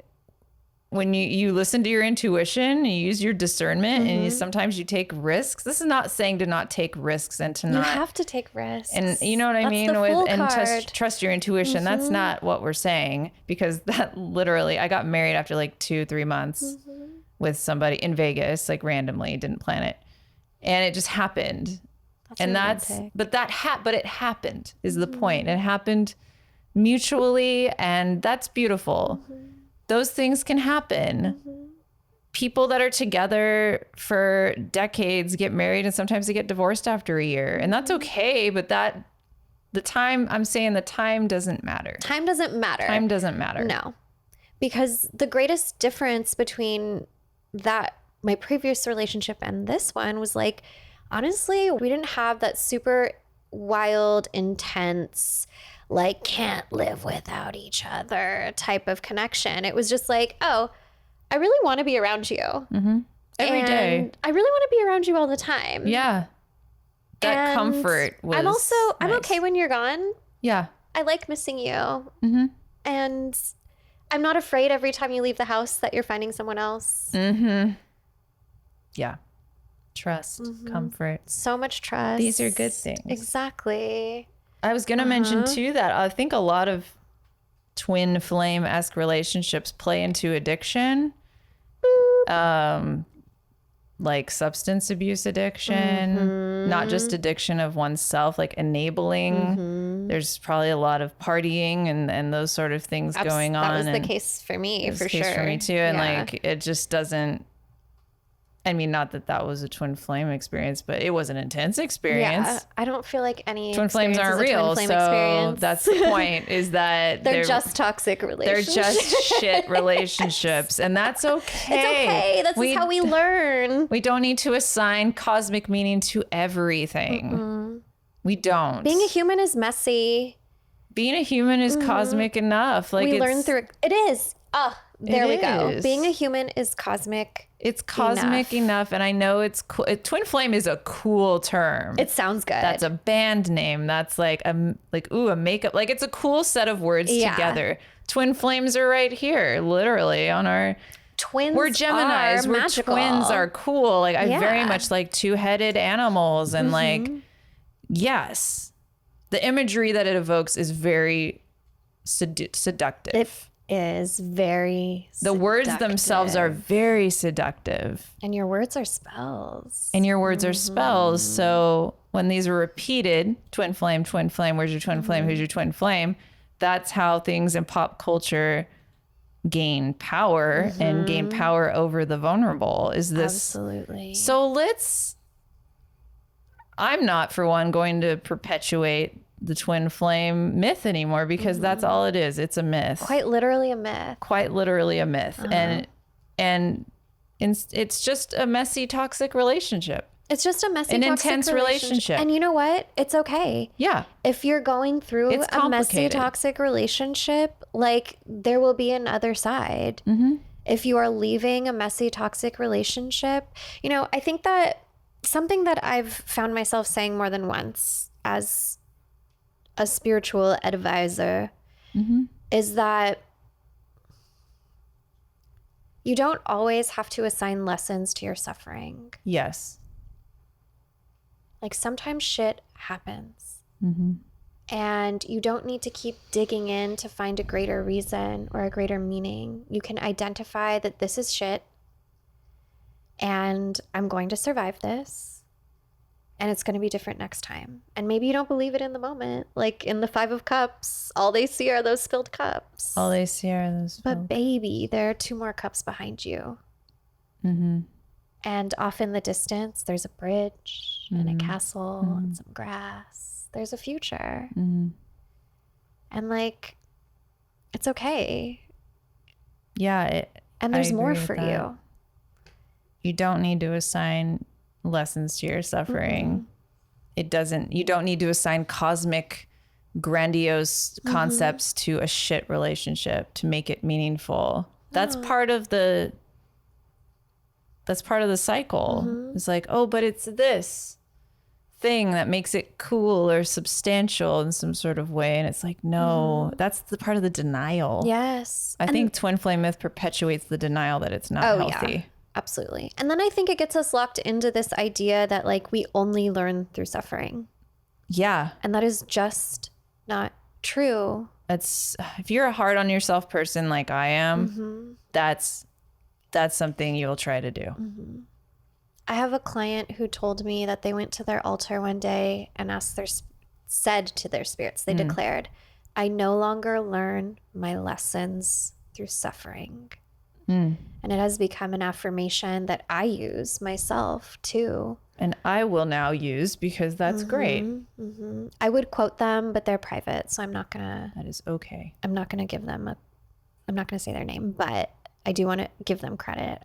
when you listen to your intuition, you use your discernment, and sometimes you take risks. This is not saying to not take risks and to not. You have to take risks. And you know what I mean? Trust your intuition. That's not what we're saying, because that literally, I got married after like 2-3 months with somebody in Vegas, like randomly, didn't plan it. And it just happened. But it happened is the point. It happened mutually, and that's beautiful. Those things can happen. people that are together for decades get married and sometimes they get divorced after a year. And that's okay. But the time doesn't matter. Time doesn't matter. Time doesn't matter. No. Because the greatest difference between my previous relationship and this one was like, honestly, we didn't have that super wild, intense, like can't live without each other type of connection. It was just like, oh, I really want to be around you. Every day. I really want to be around you all the time. Yeah. That And comfort was I'm nice. okay when you're gone. Yeah. I like missing you. And I'm not afraid every time you leave the house that you're finding someone else. Yeah. Trust, comfort. So much trust. These are good things. Exactly. I was going to mention too that I think a lot of twin flame-esque relationships play into addiction. Like substance abuse addiction, not just addiction of oneself, like enabling. There's probably a lot of partying and those sort of things going on. That was the case for me, for sure. For me too. And like, it just doesn't, I mean, not that was a twin flame experience, but it was an intense experience. Yeah, I don't feel like any twin flames aren't real. Twin flame So experience. that's the point, is that they're just toxic relationships. They're just shit relationships. And that's okay. It's okay. That's how we learn. We don't need to assign cosmic meaning to everything. We don't. Being a human is messy. Being a human is cosmic enough. Like We learn through it. It is. There we go. is. Being a human is cosmic. It's cosmic enough. And I know it's cool. Twin flame is a cool term. It sounds good. That's a band name. That's like a makeup. Like it's a cool set of words together. Twin flames are right here, literally on our. Twins. We're Geminis. We're magical. twins are cool. Like I very much like two-headed animals, and like, yes, the imagery that it evokes is very seductive. It is very The words themselves are very seductive. And your words are spells. And your words are spells. So when these are repeated, twin flame, where's your twin flame? Who's your twin flame? That's how things in pop culture gain power and gain power over the vulnerable. Is this Absolutely. So I'm not, for one, going to perpetuate the twin flame myth anymore, because that's all it is. It's a myth. Quite literally a myth. Quite literally a myth. And it's just a messy, toxic relationship. It's just a messy, An toxic intense relationship. And you know what? It's okay. Yeah. If you're going through It's a messy, complicated. toxic relationship, like there will be another side. If you are leaving a messy, toxic relationship, I think that something that I've found myself saying more than once as a spiritual advisor is that you don't always have to assign lessons to your suffering. Yes. Like sometimes shit happens and you don't need to keep digging in to find a greater reason or a greater meaning. You can identify that this is shit and I'm going to survive this. And it's going to be different next time. And maybe you don't believe it in the moment. Like in the 5 of Cups, all they see are those spilled cups. All they see are those. But baby, there are 2 more cups behind you. And off in the distance, there's a bridge and a castle and some grass. There's a future. And like, it's okay. Yeah. And there's I more agree for with that. you. You don't need to assign lessons to your suffering. You don't need to assign cosmic, grandiose concepts to a shit relationship to make it meaningful. That's part of the cycle. It's like, oh, but it's this thing that makes it cool or substantial in some sort of way. And it's like, no, that's the part of the denial. Yes. I think twin flame myth perpetuates the denial that it's not healthy. Yeah. Absolutely. And then I think it gets us locked into this idea that like we only learn through suffering. Yeah. And that is just not true. That's, if you're a hard on yourself person like I am, that's something you'll try to do. I have a client who told me that they went to their altar one day and said to their spirits, they declared, I no longer learn my lessons through suffering. And it has become an affirmation that I use myself too. And I will now use because that's great. I would quote them, but they're private. So I'm not going to. That is okay. I'm not going to give them I'm not going to say their name, but I do want to give them credit.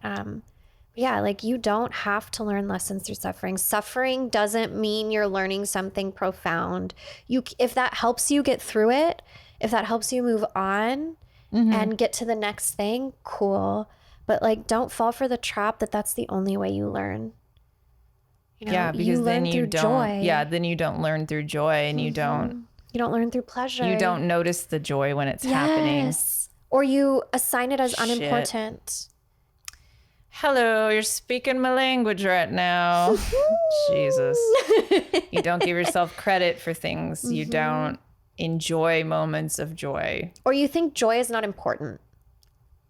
Yeah, like you don't have to learn lessons through suffering. Suffering doesn't mean you're learning something profound. If that helps you get through it, if that helps you move on and get to the next thing, cool. But like, don't fall for the trap that that's the only way you learn. You know, Yeah, because then you don't. Joy. Yeah, then you don't learn through joy, and you don't. You don't learn through pleasure. You don't notice the joy when it's happening. Yes. Or you assign it as unimportant. Hello, you're speaking my language right now. Jesus. You don't give yourself credit for things. You don't enjoy moments of joy. Or you think joy is not important.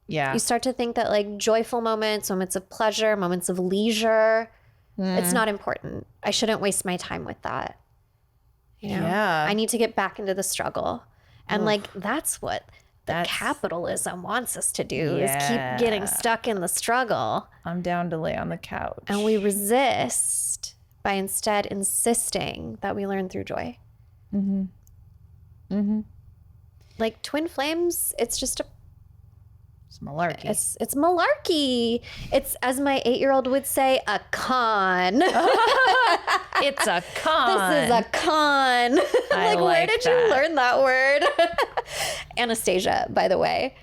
Yeah. You start to think that like joyful moments, moments of pleasure, moments of leisure, it's not important. I shouldn't waste my time with that. You know? Yeah. I need to get back into the struggle. And like, that's what capitalism wants us to do is keep getting stuck in the struggle. I'm down to lay on the couch. And we resist by instead insisting that we learn through joy. Like twin flames, it's just It's malarkey. it's malarkey. It's, as my 8-year-old would say, a con. It's a con. This is a con. Like, where did you learn that word? Anastasia, by the way.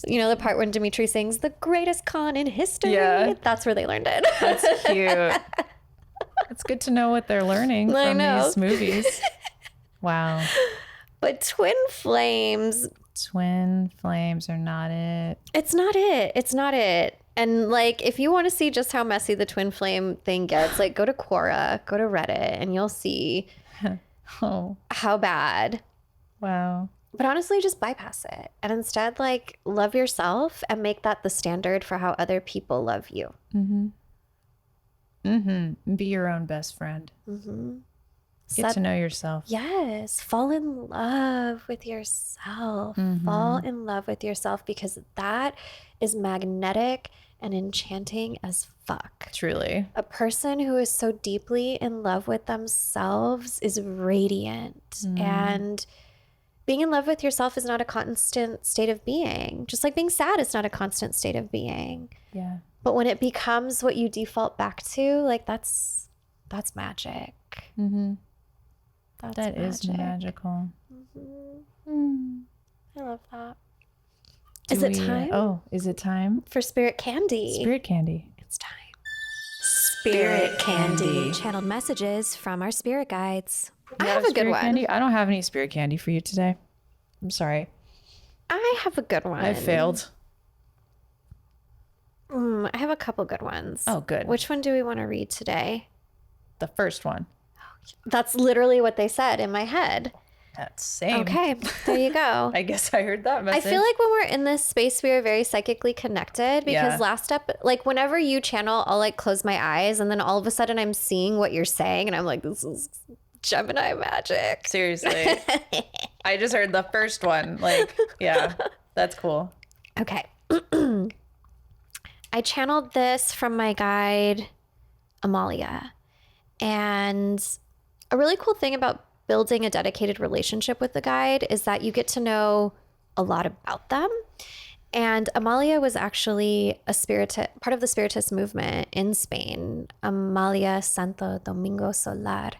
You know the part when Dimitri sings the greatest con in history? Yeah. That's where they learned it. That's cute. It's good to know what they're learning from these movies. Wow. But twin flames. Twin flames are not it. It's not it. It's not it. And like, if you want to see just how messy the twin flame thing gets, like go to Quora, go to Reddit, and you'll see how bad. Wow. But honestly, just bypass it. And instead, like, love yourself and make that the standard for how other people love you. Be your own best friend. Get to know yourself. Yes. Fall in love with yourself. Fall in love with yourself, because that is magnetic and enchanting as fuck. Truly. A person who is so deeply in love with themselves is radiant. And being in love with yourself is not a constant state of being. Just like being sad is not a constant state of being. Yeah. But when it becomes what you default back to, like that's magic. That is magical. I love that. Is it time? Is it time? For Spirit Candy. Spirit Candy. It's time. Spirit Candy. Channeled messages from our spirit guides. I You have a good spirit one. Candy? I don't have any spirit candy for you today. I'm sorry. I have a good one. I failed. I have a couple good ones. Oh, good. Which one do we want to read today? The first one. That's literally what they said in my head. That's same. Okay, there you go. I guess I heard that message. I feel like when we're in this space, we are very psychically connected, because Yeah. like whenever you channel, I'll like close my eyes and then all of a sudden I'm seeing what you're saying and I'm like, this is Gemini magic. Seriously. I just heard the first one. Like, yeah, that's cool. Okay. I channeled this from my guide, Amalia. And a really cool thing about building a dedicated relationship with the guide is that you get to know a lot about them. And Amalia was actually part of the Spiritist movement in Spain, Amalia Santo Domingo Solar.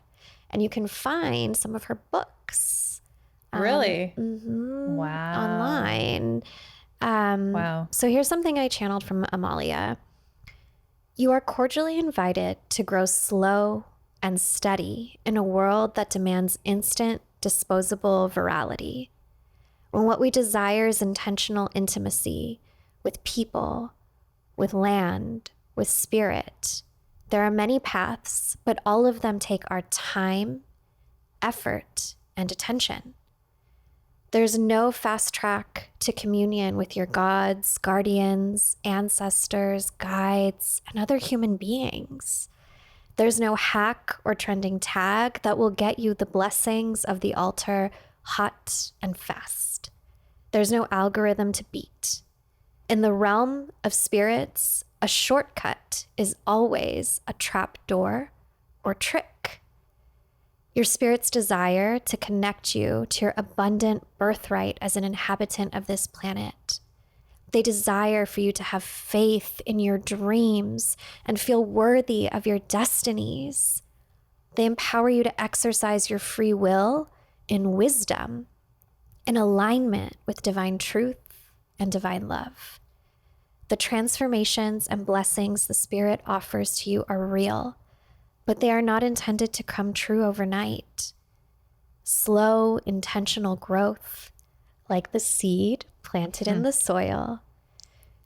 And you can find some of her books. Really? Wow. Online. Wow. So here's something I channeled from Amalia. You are cordially invited to grow slow and steady in a world that demands instant, disposable virality. When what we desire is intentional intimacy with people, with land, with spirit, there are many paths, but all of them take our time, effort, and attention. There's no fast track to communion with your gods, guardians, ancestors, guides, and other human beings. There's no hack or trending tag that will get you the blessings of the altar hot and fast. There's no algorithm to beat. In the realm of spirits, a shortcut is always a trap door or trick. Your spirits desire to connect you to your abundant birthright as an inhabitant of this planet. They desire for you to have faith in your dreams and feel worthy of your destinies. They empower you to exercise your free will in wisdom, in alignment with divine truth and divine love. The transformations and blessings the Spirit offers to you are real, but they are not intended to come true overnight. Slow, intentional growth, like the seed planted in the soil.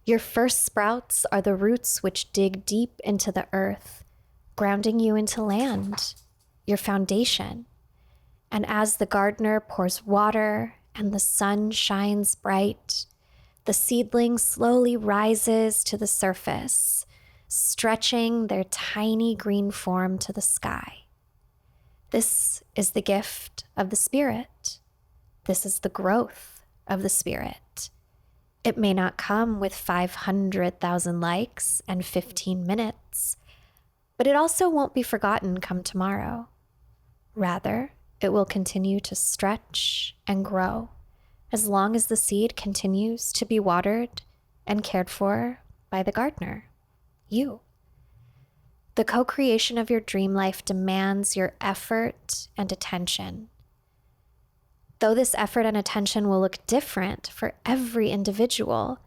Your first sprouts are the roots which dig deep into the earth, grounding you into land, your foundation. And as the gardener pours water and the sun shines bright, the seedling slowly rises to the surface, stretching their tiny green form to the sky. This is the gift of the Spirit. This is the growth of the Spirit. It may not come with 500,000 likes and 15 minutes, but it also won't be forgotten come tomorrow. Rather, it will continue to stretch and grow as long as the seed continues to be watered and cared for by the gardener, you. The co-creation of your dream life demands your effort and attention. Though this effort and attention will look different for every individual,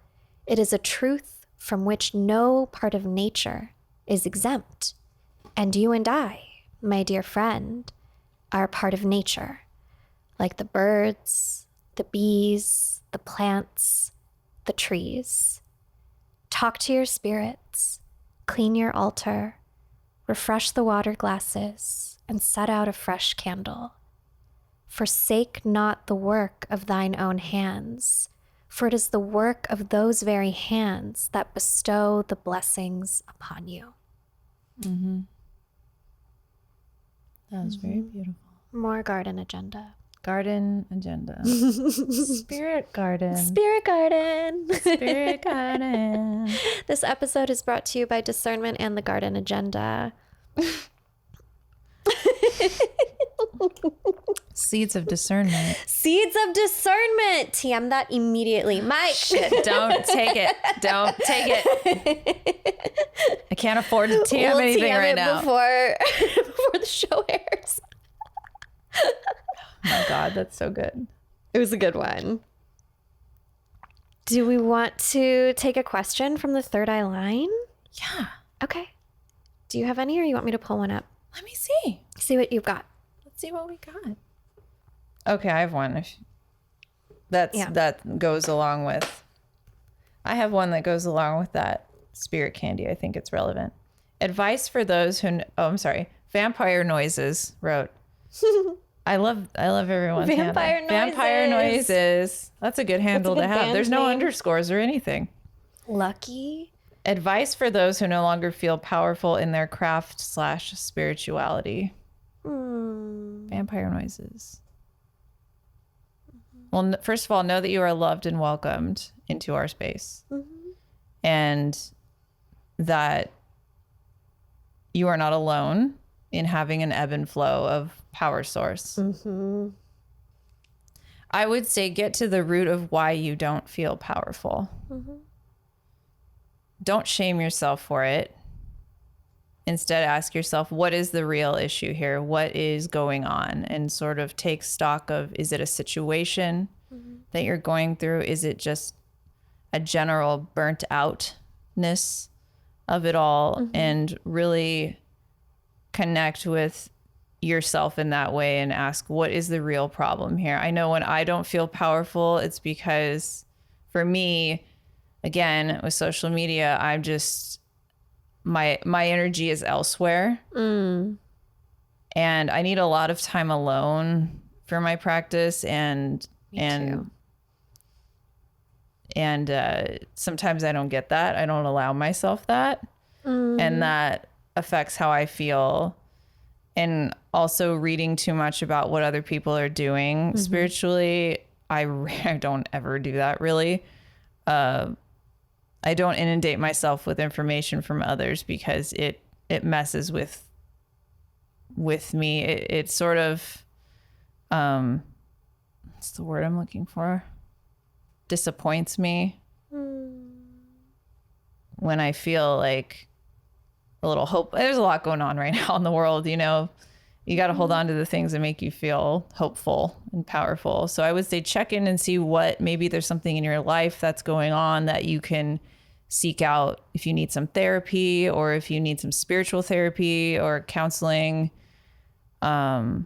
it is a truth from which no part of nature is exempt. And you and I, my dear friend, are a part of nature, like the birds, the bees, the plants, the trees. Talk to your spirits, clean your altar, refresh the water glasses, and set out a fresh candle. Forsake not the work of thine own hands, for it is the work of those very hands that bestow the blessings upon you. Mm-hmm. That was very beautiful. More garden agenda. Garden agenda. Spirit garden. Spirit garden. Spirit garden. This episode is brought to you by Discernment and the Garden Agenda. Seeds of discernment. Seeds of discernment. TM that immediately. Mike. Shit, don't take it. Don't take it. I can't afford to TM anything TM right it now. before the show airs. Oh my God, that's so good. It was a good one. Do we want to take a question from the Third Eye line? Yeah. Okay. Do you have any, or you want me to pull one up? Let me see. See what you've got. Let's see what we got. Okay, I have one. That goes along with. I have one that goes along with that spirit candy. I think it's relevant. Advice for those who. I'm sorry. Vampire Noises wrote. I love everyone's Vampire handle. Noises. Vampire Noises. That's a good handle good to have. band There's no name. underscores or anything. Lucky. Advice for those who no longer feel powerful in their craft/spirituality. Vampire Noises. Well, first of all, know that you are loved and welcomed into our space. And that you are not alone in having an ebb and flow of power source. I would say get to the root of why you don't feel powerful. Don't shame yourself for it. Instead, ask yourself, what is the real issue here? What is going on? And sort of take stock of, is it a situation that you're going through? Is it just a general burnt outness of it all? And really connect with yourself in that way and ask, what is the real problem here? I know when I don't feel powerful, it's because for me, again, with social media, I'm just, my energy is elsewhere. And I need a lot of time alone for my practice, and sometimes I don't get that. I don't allow myself that. And that affects how I feel. And also reading too much about what other people are doing spiritually, I don't ever do that really. I don't inundate myself with information from others because it messes with me. It sort of, what's the word I'm looking for? Disappoints me when I feel like a little hope. There's a lot going on right now in the world, you know. You got to hold on to the things that make you feel hopeful and powerful. So I would say check in and see what, maybe there's something in your life that's going on that you can seek out if you need some therapy or if you need some spiritual therapy or counseling. Yeah,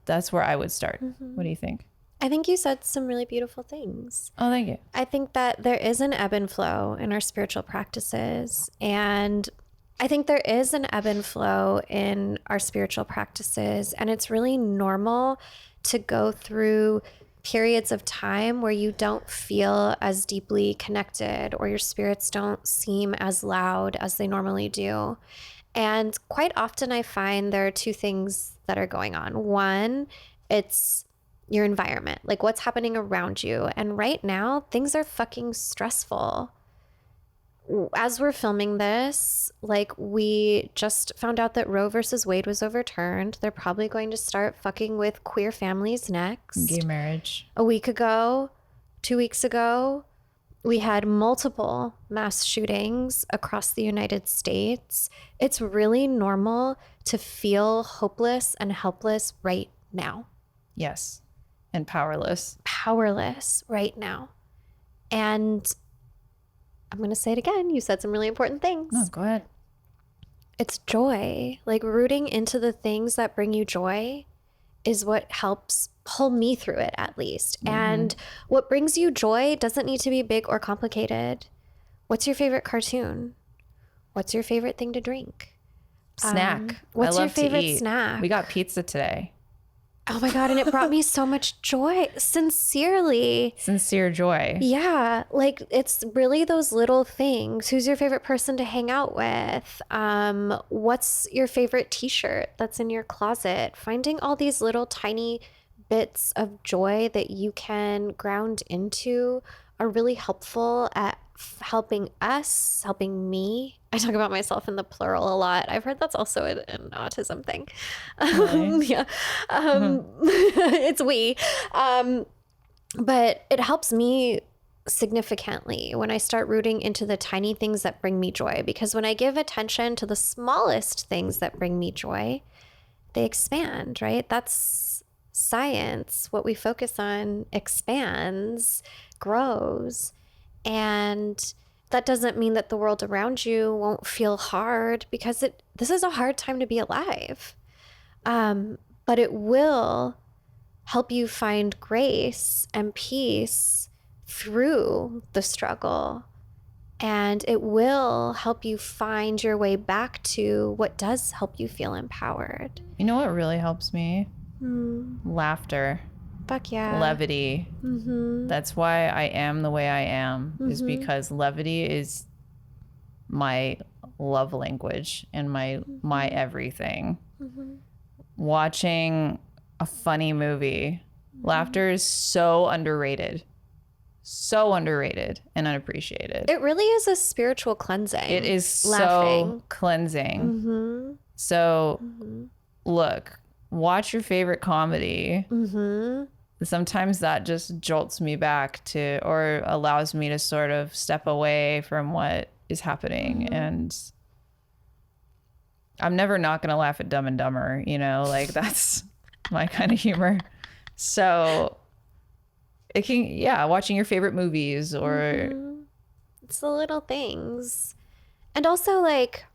that's where I would start. What do you think? I think you said some really beautiful things. Oh, thank you. I think that there is an ebb and flow in our spiritual practices. And I think there is an ebb and flow in our spiritual practices. And it's really normal to go through periods of time where you don't feel as deeply connected or your spirits don't seem as loud as they normally do. And quite often I find there are two things that are going on. One, it's your environment, like what's happening around you. And right now, things are fucking stressful. As we're filming this, like we just found out that Roe versus Wade was overturned. They're probably going to start fucking with queer families next. Gay marriage. A week ago, 2 weeks ago, we had multiple mass shootings across the United States. It's really normal to feel hopeless and helpless right now. Yes. And powerless. Powerless right now. And I'm going to say it again. You said some really important things. No, go ahead. It's joy. Like rooting into the things that bring you joy is what helps pull me through it, at least. And what brings you joy doesn't need to be big or complicated. What's your favorite cartoon? What's your favorite thing to drink? Snack. What's I your love to favorite eat. snack? We got pizza today. Oh my God. And it brought me so much joy. Sincerely. Sincere joy. Yeah. Like it's really those little things. Who's your favorite person to hang out with? What's your favorite t-shirt that's in your closet? Finding all these little tiny bits of joy that you can ground into are really helpful at helping us, helping me. I talk about myself in the plural a lot. I've heard that's also an autism thing. Really? Yeah. It's we. But it helps me significantly when I start rooting into the tiny things that bring me joy. Because when I give attention to the smallest things that bring me joy, they expand, right? That's science. What we focus on expands, grows. And that doesn't mean that the world around you won't feel hard, because this is a hard time to be alive. But it will help you find grace and peace through the struggle. And it will help you find your way back to what does help you feel empowered. You know what really helps me? Laughter. Fuck yeah. Levity. That's why I am the way I am, is because levity is my love language and my everything. Watching a funny movie. Laughter is so underrated and unappreciated. It really is a spiritual cleansing. It is laughing. so cleansing. So look, watch your favorite comedy. Sometimes that just jolts me back to, or allows me to sort of step away from what is happening. And I'm never not going to laugh at Dumb and Dumber, you know, like that's my kind of humor. So it can, watching your favorite movies or. It's the little things. And also like,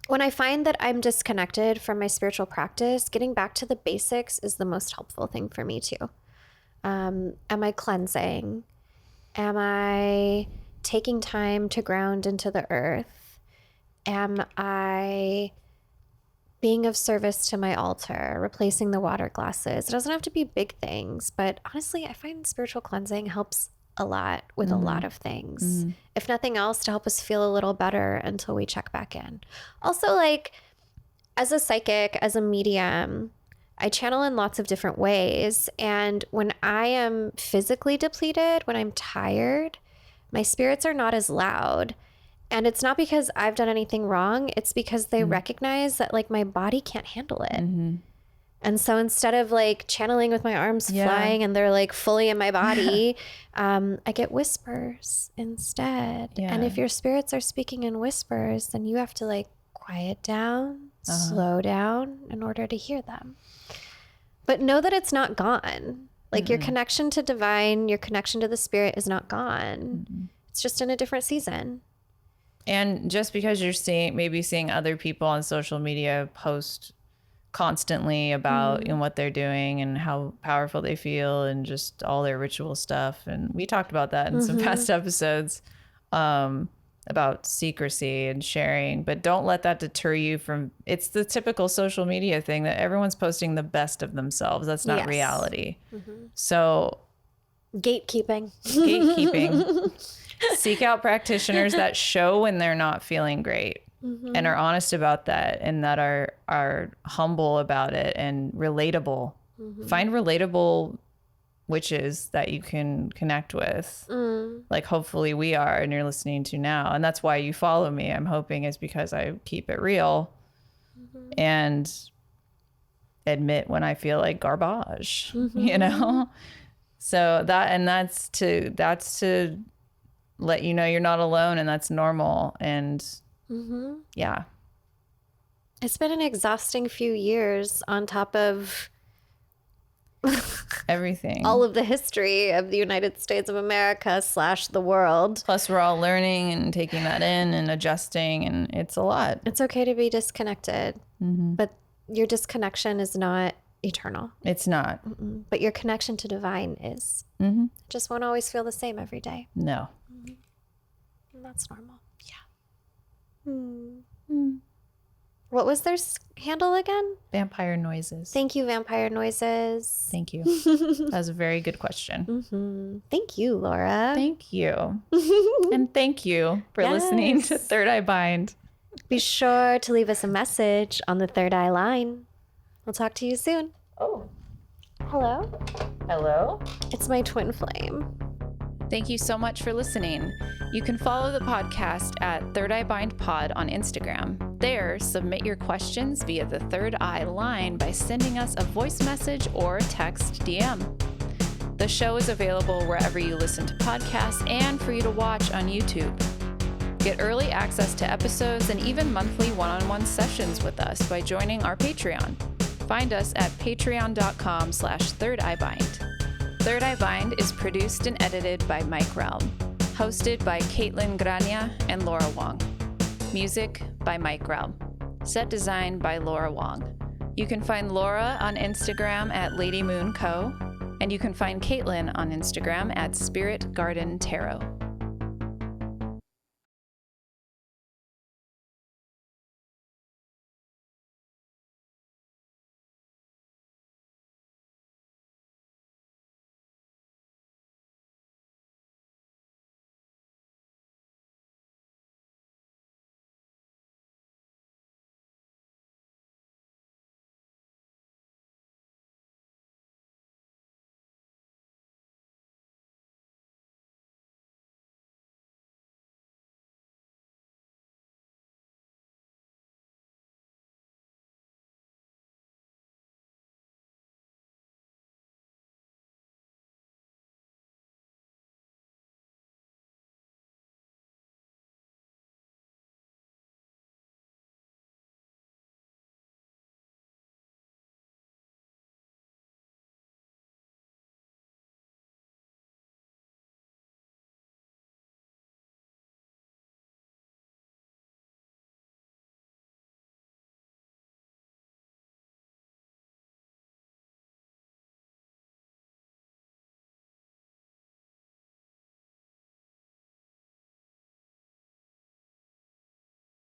when I find that I'm disconnected from my spiritual practice, getting back to the basics is the most helpful thing for me too. Am I cleansing? Am I taking time to ground into the earth? Am I being of service to my altar, replacing the water glasses? It doesn't have to be big things, but honestly, I find spiritual cleansing helps a lot with a lot of things. If nothing else, to help us feel a little better until we check back in. Also, like as a psychic, as a medium, I channel in lots of different ways. And when I am physically depleted, when I'm tired, my spirits are not as loud. And it's not because I've done anything wrong. It's because they recognize that like my body can't handle it. And so instead of like channeling with my arms flying and they're like fully in my body, I get whispers instead. And if your spirits are speaking in whispers, then you have to like quiet down, slow down in order to hear them. But know that it's not gone. Like your connection to divine, your connection to the spirit is not gone. It's just in a different season. And just because you're seeing other people on social media post constantly about what they're doing and how powerful they feel and just all their ritual stuff. And we talked about that in some past episodes about secrecy and sharing, but don't let that deter you from, it's the typical social media thing that everyone's posting the best of themselves. That's not reality. So Gatekeeping. Seek out practitioners that show when they're not feeling great and are honest about that, and that are humble about it and relatable. Find relatable witches that you can connect with. Like hopefully we are, and you're listening to now. And that's why you follow me, I'm hoping, is because I keep it real and admit when I feel like garbage, you know? So that's to let you know you're not alone, and that's normal. And yeah, it's been an exhausting few years on top of everything, all of the history of the United States of America / the world. Plus we're all learning and taking that in and adjusting, and it's a lot. It's okay to be disconnected, but your disconnection is not eternal. It's not. But your connection to divine is. It just won't always feel the same every day. No. And that's normal. What was their handle again? Vampire Noises. Thank you, Vampire Noises. Thank you. That was a very good question. Thank you, Laura. Thank you. And thank you for listening to Third Eye Bind. Be sure to leave us a message on the Third Eye line. We'll talk to you soon. Oh. Hello? Hello? It's my twin flame. Thank you so much for listening. You can follow the podcast at Third Eye Bind Pod on Instagram. There, submit your questions via the Third Eye line by sending us a voice message or text DM. The show is available wherever you listen to podcasts and for you to watch on YouTube. Get early access to episodes and even monthly one-on-one sessions with us by joining our Patreon. Find us at patreon.com/thirdeyebind. Third Eye Bind is produced and edited by Mike Realm. Hosted by Kaitlyn Grania and Laura Wong. Music by Mike Realm. Set design by Laura Wong. You can find Laura on Instagram at Lady Moon Co. And you can find Kaitlyn on Instagram at Spirit Garden Tarot.